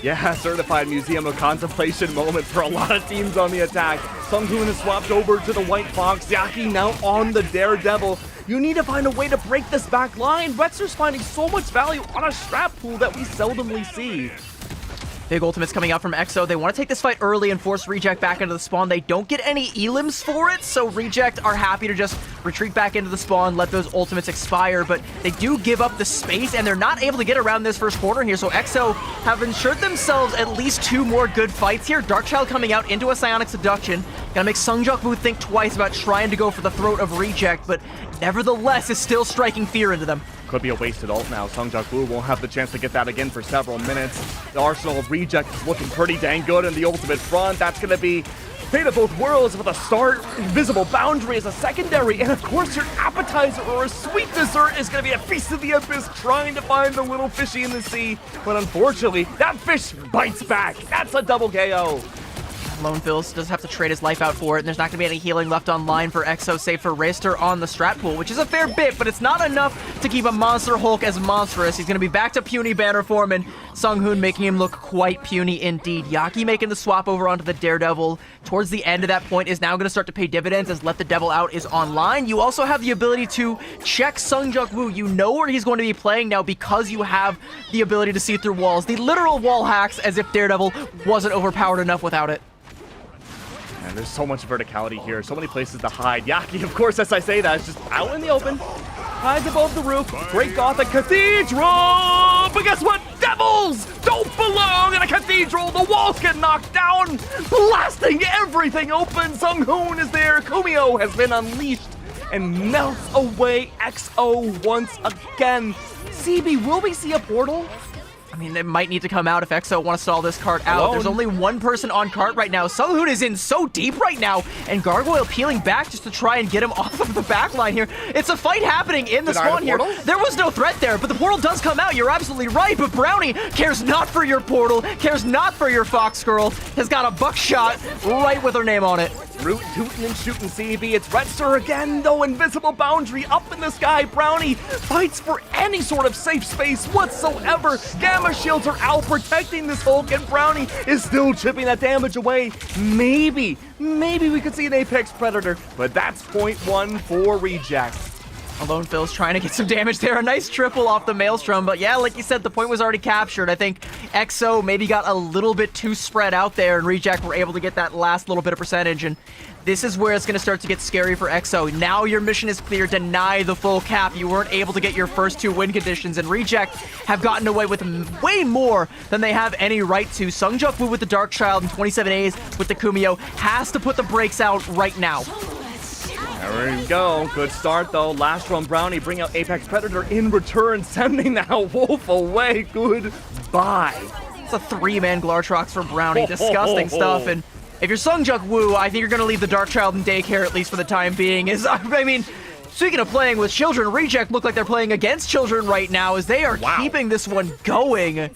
Yeah, certified Museum of Contemplation moment for a lot of teams on the attack. Sunghoon has swapped over to the White Fox. Yaki now on the Daredevil. You need to find a way to break this back line. Retzer's finding so much value on a Strat Pool that we seldomly see. Big ultimates coming out from XO. They want to take this fight early and force Reject back into the spawn. They don't get any elims for it, so Reject are happy to just retreat back into the spawn, let those ultimates expire, but they do give up the space, and they're not able to get around this first corner here, so EXO have ensured themselves at least 2 more good fights here. Darkchild coming out into a Psionic Seduction, gonna make Sungjok-woo think twice about trying to go for the throat of Reject, but nevertheless is still striking fear into them. Could be a wasted ult now. Sungjok-woo won't have the chance to get that again for several minutes. The arsenal of Reject is looking pretty dang good in the ultimate front. That's going to be fate of both worlds with a start. Invisible Boundary as a secondary. And of course, your appetizer or a sweet dessert is going to be a Feast of the Abyss trying to find the little fishy in the sea. But unfortunately, that fish bites back. That's a double KO. Lone Phils does have to trade his life out for it, and there's not going to be any healing left online for EXO, save for Rister on the strat pool, which is a fair bit, but it's not enough to keep a Monster Hulk as monstrous. He's going to be back to puny banner form, and Sunghoon making him look quite puny indeed. Yaki making the swap over onto the Daredevil towards the end of that point is now going to start to pay dividends as Let the Devil Out is online. You also have the ability to check Sungjok-woo. You know where he's going to be playing now because you have the ability to see through walls. The literal wall hacks as if Daredevil wasn't overpowered enough without it. And there's so much verticality here, so many places to hide. Yaki, of course, as I say that, is just out in the open. Hides above the roof. Great Gothic Cathedral! But guess what? Devils don't belong in a cathedral! The walls get knocked down, blasting everything open! Sunghoon is there. Kumio has been unleashed and melts away EXO once again. CB, will we see a portal? I mean, it might need to come out if EXO want to stall this cart out. Alone. There's only one person on cart right now. Sunghoon is in so deep right now, and Gargoyle peeling back just to try and get him off of the back line here. It's a fight happening in the spawn here. There was no threat there, but the portal does come out. You're absolutely right, but Brownie cares not for your portal, cares not for your Fox Girl, has got a buckshot right with her name on it. Root, tootin' and shootin' CB. It's Redster again, though. Invisible Boundary up in the sky. Brownie fights for any sort of safe space whatsoever. Gamma shields are out protecting this Hulk, and Brownie is still chipping that damage away. Maybe we could see an Apex Predator, but that's point 1 for Reject. Alone Phil's trying to get some damage there. A nice triple off the Maelstrom, but yeah, like you said, the point was already captured. I think EXO maybe got a little bit too spread out there, and Reject were able to get that last little bit of percentage, and this is where it's going to start to get scary for EXO. Now your mission is clear. Deny the full cap. You weren't able to get your first 2 win conditions, and Reject have gotten away with way more than they have any right to. Sungjok-woo with the Darkchild and 27As with the Kumio has to put the brakes out right now. There we go. Good start, though. Last run, Brownie bring out Apex Predator in return, sending that Wolf away. Goodbye. It's a 3-man Glartrox for Brownie. Disgusting stuff. And if you're Sungjok-woo, I think you're going to leave the Darkchild in daycare, at least for the time being. I mean, speaking of playing with children, Reject look like they're playing against children right now as they are keeping this one going.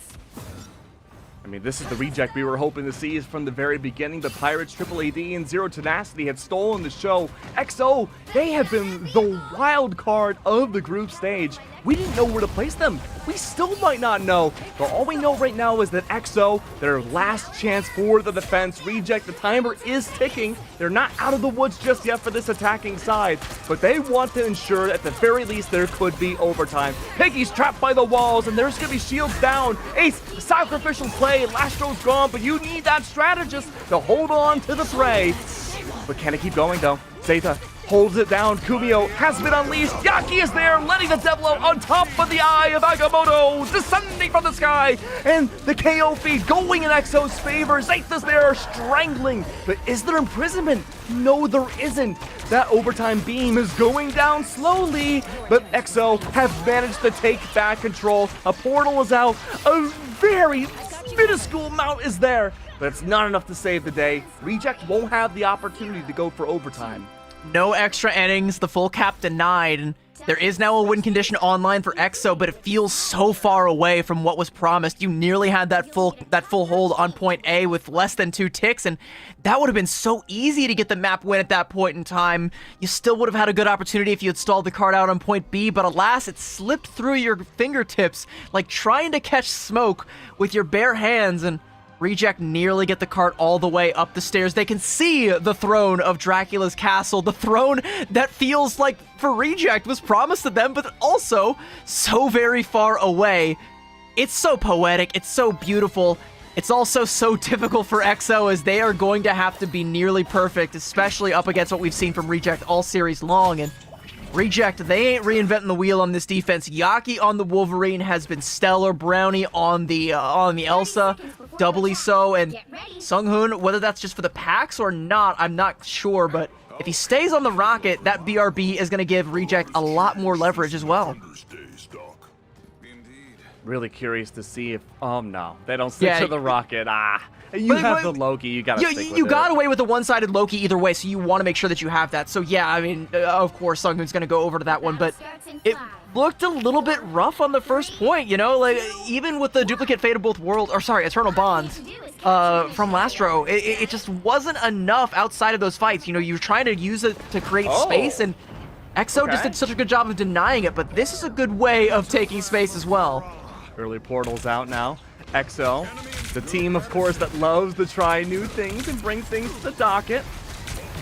I mean, this is the Reject we were hoping to see from the very beginning. The Pirates, Triple AD, and Zero Tenacity had stolen the show. EXO, they have been the wild card of the group stage. We didn't know where to place them. We still might not know, but all we know right now is that EXO, their last chance for the defense. Reject, the timer is ticking. They're not out of the woods just yet for this attacking side, but they want to ensure that at the very least there could be overtime. Piggy's trapped by the walls, and there's gonna be shields down. Ace, sacrificial play. Lastro's gone, but you need that strategist to hold on to the prey. But can it keep going, though? Zeta holds it down. Kumio has been unleashed. Yaki is there, letting the devil out on top of the eye of Agamotto, descending from the sky. And the KO feed going in EXO's favor. Zeta's there, strangling. But is there imprisonment? No, there isn't. That overtime beam is going down slowly, but EXO have managed to take back control. A portal is out. A very minuscule amount is there, but it's not enough to save the day. Reject won't have the opportunity to go for overtime. No extra innings, the full cap denied, and there is now a win condition online for EXO, but it feels so far away from what was promised. You nearly had that full hold on point A with less than 2 ticks, and that would have been so easy to get the map win at that point in time. You still would have had a good opportunity if you had stalled the card out on point B, but alas, it slipped through your fingertips like trying to catch smoke with your bare hands, and Reject nearly get the cart all the way up the stairs. They can see the throne of Dracula's castle, the throne that feels like, for Reject, was promised to them, but also so very far away. It's so poetic, it's so beautiful. It's also so difficult for EXO as they are going to have to be nearly perfect, especially up against what we've seen from Reject all series long, and Reject, they ain't reinventing the wheel on this defense. Yaki on the Wolverine has been stellar. Brownie on the Elsa, doubly so. And Sunghoon, whether that's just for the packs or not, I'm not sure. But if he stays on the Rocket, that BRB is going to give Reject a lot more leverage as well. Really curious to see if... no. They don't stick to the Rocket. You have the Loki. You gotta stick with you it. got away with the one-sided Loki either way, so you want to make sure that you have that. So yeah, I mean, of course, Sunghoon's going to go over to that one, but it looked a little bit rough on the first point, you know? Like, even with the duplicate Fate of Both Worlds, or sorry, Eternal Bonds from Lastro, it just wasn't enough outside of those fights. You know, you were trying to use it to create space, and EXO just did such a good job of denying it, but this is a good way of taking space as well. Early portals out now. EXO, the team, of course, that loves to try new things and bring things to the docket.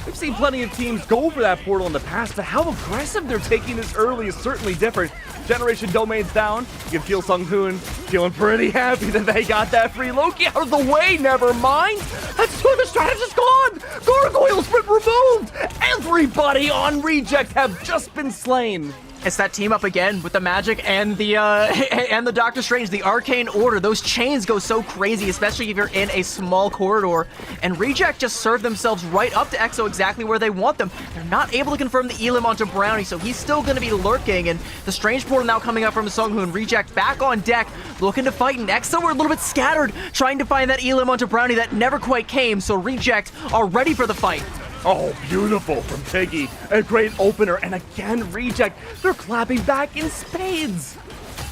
We've seen plenty of teams go for that portal in the past, but how aggressive they're taking this early is certainly different. Generation Domain's down. You can feel Sunghoon feeling pretty happy that they got that free Loki out of the way. Never mind. That's two of the strategists gone. Gargoyle's been removed. Everybody on Reject have just been slain. It's that team up again with the magic and the and the Doctor Strange, the Arcane Order. Those chains go so crazy, especially if you're in a small corridor. And Reject just served themselves right up to EXO exactly where they want them. They're not able to confirm the Elim onto Brownie, so he's still going to be lurking. And the Strange Portal now coming up from Sunghoon. Reject back on deck, looking to fight. And EXO were a little bit scattered, trying to find that Elim onto Brownie that never quite came. So Reject are ready for the fight. Oh, beautiful from Piggy. A great opener, and again, Reject. They're clapping back in spades.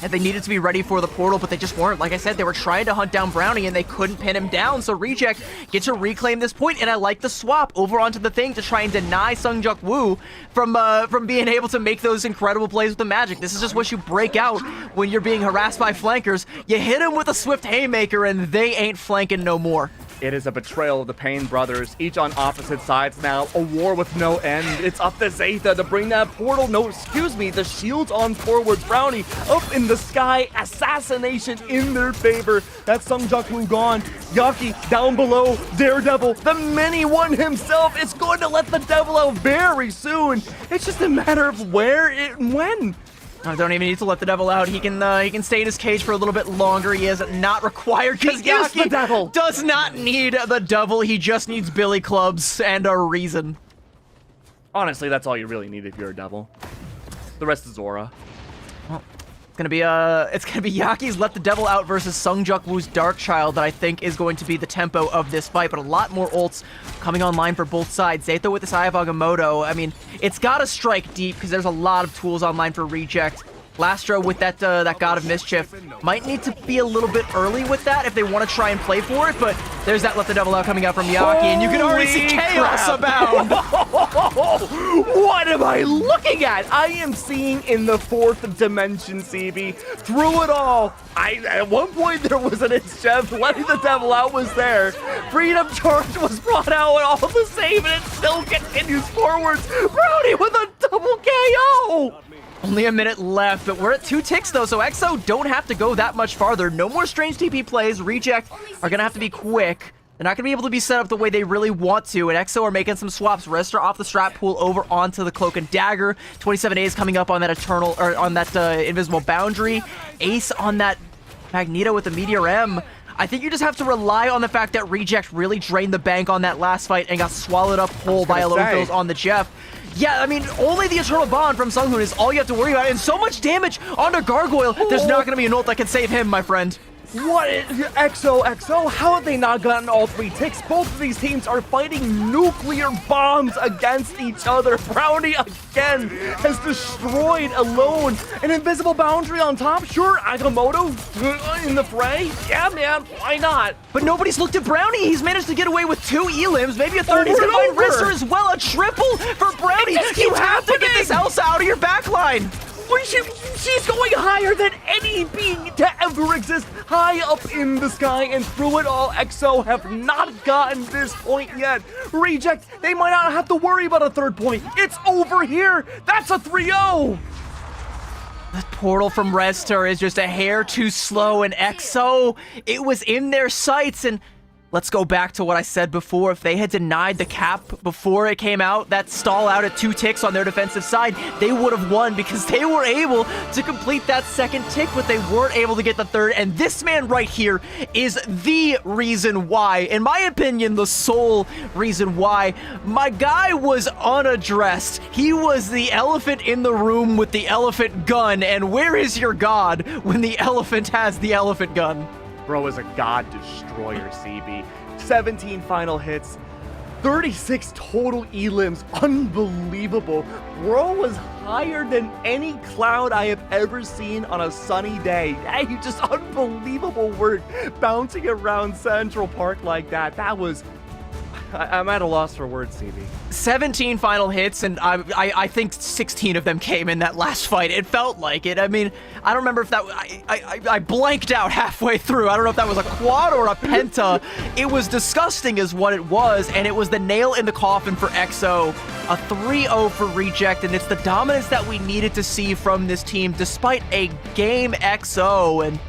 And they needed to be ready for the portal, but they just weren't. Like I said, they were trying to hunt down Brownie, and they couldn't pin him down, so Reject gets to reclaim this point, and I like the swap over onto the thing to try and deny Sungjuk Woo from being able to make those incredible plays with the magic. This is just what you break out when you're being harassed by flankers. You hit him with a swift haymaker, and they ain't flanking no more. It is a betrayal of the Pain brothers, each on opposite sides now, a war with no end. It's up to Zeta to bring that portal. No, excuse me, the shields on forward. Brownie up in the sky, assassination in their favor. That's Sungjuk Woo gone. Yaki down below, Daredevil, the mini one himself is going to let the devil out very soon. It's just a matter of where and when. I don't even need to let the devil out. He can stay in his cage for a little bit longer. He is not required because Yaki the devil. Does not need the devil. He just needs billy clubs and a reason. Honestly, that's all you really need if you're a devil. The rest is aura. Well, it's gonna be Yaki's Let the Devil Out versus Sungjuk Woo's Dark Child that I think is going to be the tempo of this fight, but a lot more ults coming online for both sides. Zeta with this Eye of Agamotto. I mean, it's gotta strike deep because there's a lot of tools online for Reject. Lastro with that God of Mischief might need to be a little bit early with that if they want to try and play for it, but there's that Let the Devil Out coming out from Yaki, and you can already see chaos abound. What am I looking at? I am seeing in the fourth dimension, CB. Through it all, at one point there was an Chef letting the devil out was there. Freedom Charge was brought out and all the same, and it still continues forwards. Brownie with a double KO. Only a minute left, but we're at 2 ticks though, so EXO don't have to go that much farther. No more strange TP plays. Reject are gonna have to be quick. They're not gonna be able to be set up the way they really want to, and EXO are making some swaps. Rester off the strap pool over onto the Cloak and Dagger. 27A is coming up on that invisible boundary. Ace on that Magneto with the Meteor M. I think you just have to rely on the fact that Reject really drained the bank on that last fight and got swallowed up whole by Alone Fills on the Jeff. Yeah, I mean, only the Eternal Bond from Sunghoon is all you have to worry about, and so much damage onto Gargoyle, there's not going to be an ult that can save him, my friend. What is XOXO? How have they not gotten all 3 ticks? Both of these teams are fighting nuclear bombs against each other. Brownie again has destroyed Alone. An invisible boundary on top. Sure, Agamotto in the fray. Yeah, man, why not? But nobody's looked at Brownie. He's managed to get away with 2 Elims, maybe a third. He's going to find Rester as well. A triple for Brownie. You have to get this Elsa out of your backline. She's going higher than any being to ever exist, high up in the sky, and through it all, EXO have not gotten this point yet. Reject, they might not have to worry about a 3rd point. It's over here. That's a 3-0. The portal from Rester is just a hair too slow, and EXO, it was in their sights, and let's go back to what I said before. If they had denied the cap before it came out, that stall out at 2 ticks on their defensive side, they would have won because they were able to complete that second tick, but they weren't able to get the third. And this man right here is the reason why, in my opinion, the sole reason why. My guy was unaddressed. He was the elephant in the room with the elephant gun. And where is your god when the elephant has the elephant gun? Bro is a god destroyer, CB. 17 final hits, 36 total elims. Unbelievable. Bro was higher than any cloud I have ever seen on a sunny day. Hey, just unbelievable work bouncing around Central Park like that. That was... I'm at a loss for words, CB. 17 final hits, and I think 16 of them came in that last fight. It felt like it. I mean, I don't remember if that... I blanked out halfway through. I don't know if that was a quad or a penta. It was disgusting is what it was, and it was the nail in the coffin for EXO. A 3-0 for Reject, and it's the dominance that we needed to see from this team despite a game EXO, and...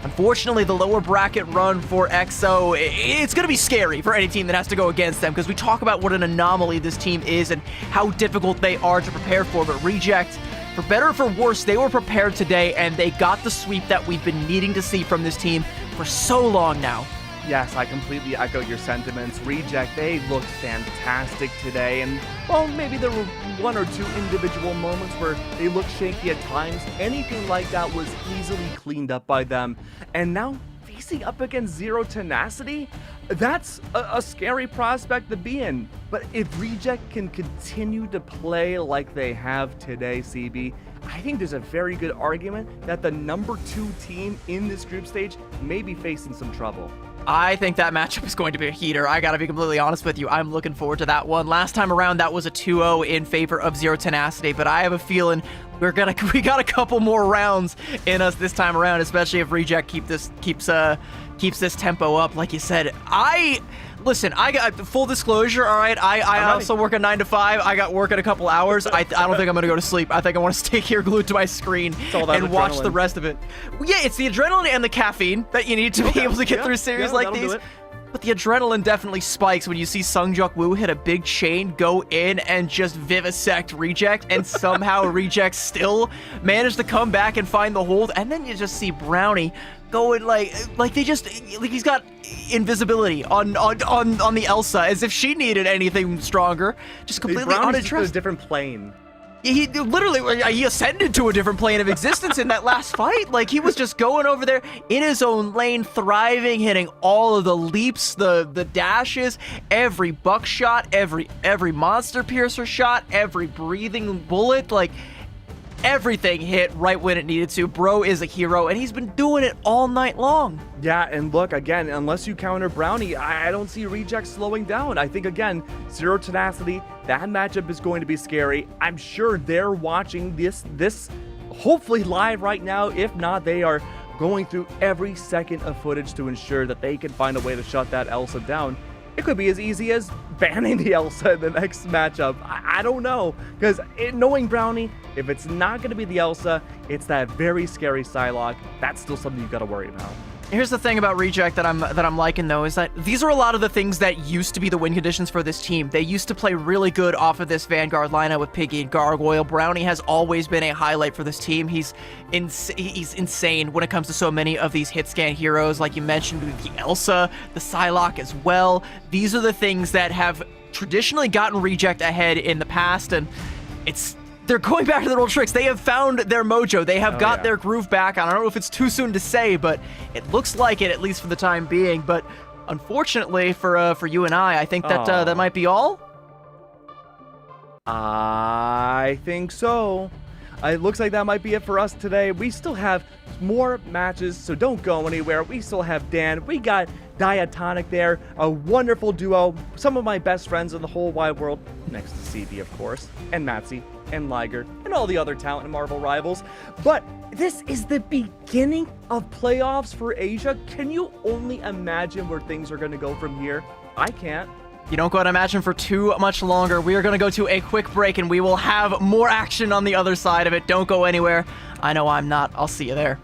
unfortunately, the lower bracket run for EXO, it's going to be scary for any team that has to go against them because we talk about what an anomaly this team is and how difficult they are to prepare for. But Reject, for better or for worse, they were prepared today and they got the sweep that we've been needing to see from this team for so long now. Yes, I completely echo your sentiments. Reject, they looked fantastic today, and, well, maybe there were 1 or 2 individual moments where they looked shaky at times. Anything like that was easily cleaned up by them. And now, facing up against Zero Tenacity, that's a scary prospect to be in. But if Reject can continue to play like they have today, CB, I think there's a very good argument that the number 2 team in this group stage may be facing some trouble. I think that matchup is going to be a heater. I gotta be completely honest with you. I'm looking forward to that one. Last time around, that was a 2-0 in favor of Zero Tenacity, but I have a feeling we got a couple more rounds in us this time around, especially if Reject keeps this tempo up. Like you said, listen, I got full disclosure, all right? I also work a 9 to 5. I got work in a couple hours. I don't think I'm gonna go to sleep. I think I want to stay here glued to my screen and watch the rest of it. Yeah, it's the adrenaline and the caffeine that you need to be able to get through series like these. But the adrenaline definitely spikes when you see Sungjok Woo hit a big chain, go in, and just vivisect Reject, and somehow Reject still managed to come back and find the hold. And then you just see Brownie going like he's got invisibility on the Elsa, as if she needed anything stronger. Just completely unaddressed. A different plane. He literally, he ascended to a different plane of existence in that last fight. Like, he was just going over there in his own lane, thriving, hitting all of the leaps, the dashes, every buckshot, every monster piercer shot, every breathing bullet, like, everything hit right when it needed to. Bro is a hero, and he's been doing it all night long. Yeah, and look, again, unless you counter Brownie, I don't see Reject slowing down. I think, again, Zero Tenacity, that matchup is going to be scary. I'm sure they're watching this hopefully live right now. If not, they are going through every second of footage to ensure that they can find a way to shut that Elsa down. It could be as easy as banning the Elsa in the next matchup. I don't know, because knowing Brownie, if it's not going to be the Elsa, it's that very scary Psylocke. That's still something you've got to worry about. Here's the thing about Reject that I'm liking, though, is that these are a lot of the things that used to be the win conditions for this team. They used to play really good off of this Vanguard lineup with Piggy and Gargoyle. Brownie has always been a highlight for this team. He's insane when it comes to so many of these hit scan heroes, like you mentioned, with the Elsa, the Psylocke as well. These are the things that have traditionally gotten Reject ahead in the past, and they're going back to their old tricks. They have found their mojo. They have got their groove back. I don't know if it's too soon to say, but it looks like it, at least for the time being. But unfortunately for you and I think that that might be all. I think so. It looks like that might be it for us today. We still have more matches, so don't go anywhere. We still have Dan. We got Diatonic there, a wonderful duo. Some of my best friends in the whole wide world, next to CB, of course, and Matsy, and Liger, and all the other talent and Marvel rivals. But this is the beginning of playoffs for Asia. Can you only imagine where things are going to go from here? I can't. You don't go to imagine for too much longer. We are going to go to a quick break, and we will have more action on the other side of it. Don't go anywhere. I know I'm not. I'll see you there.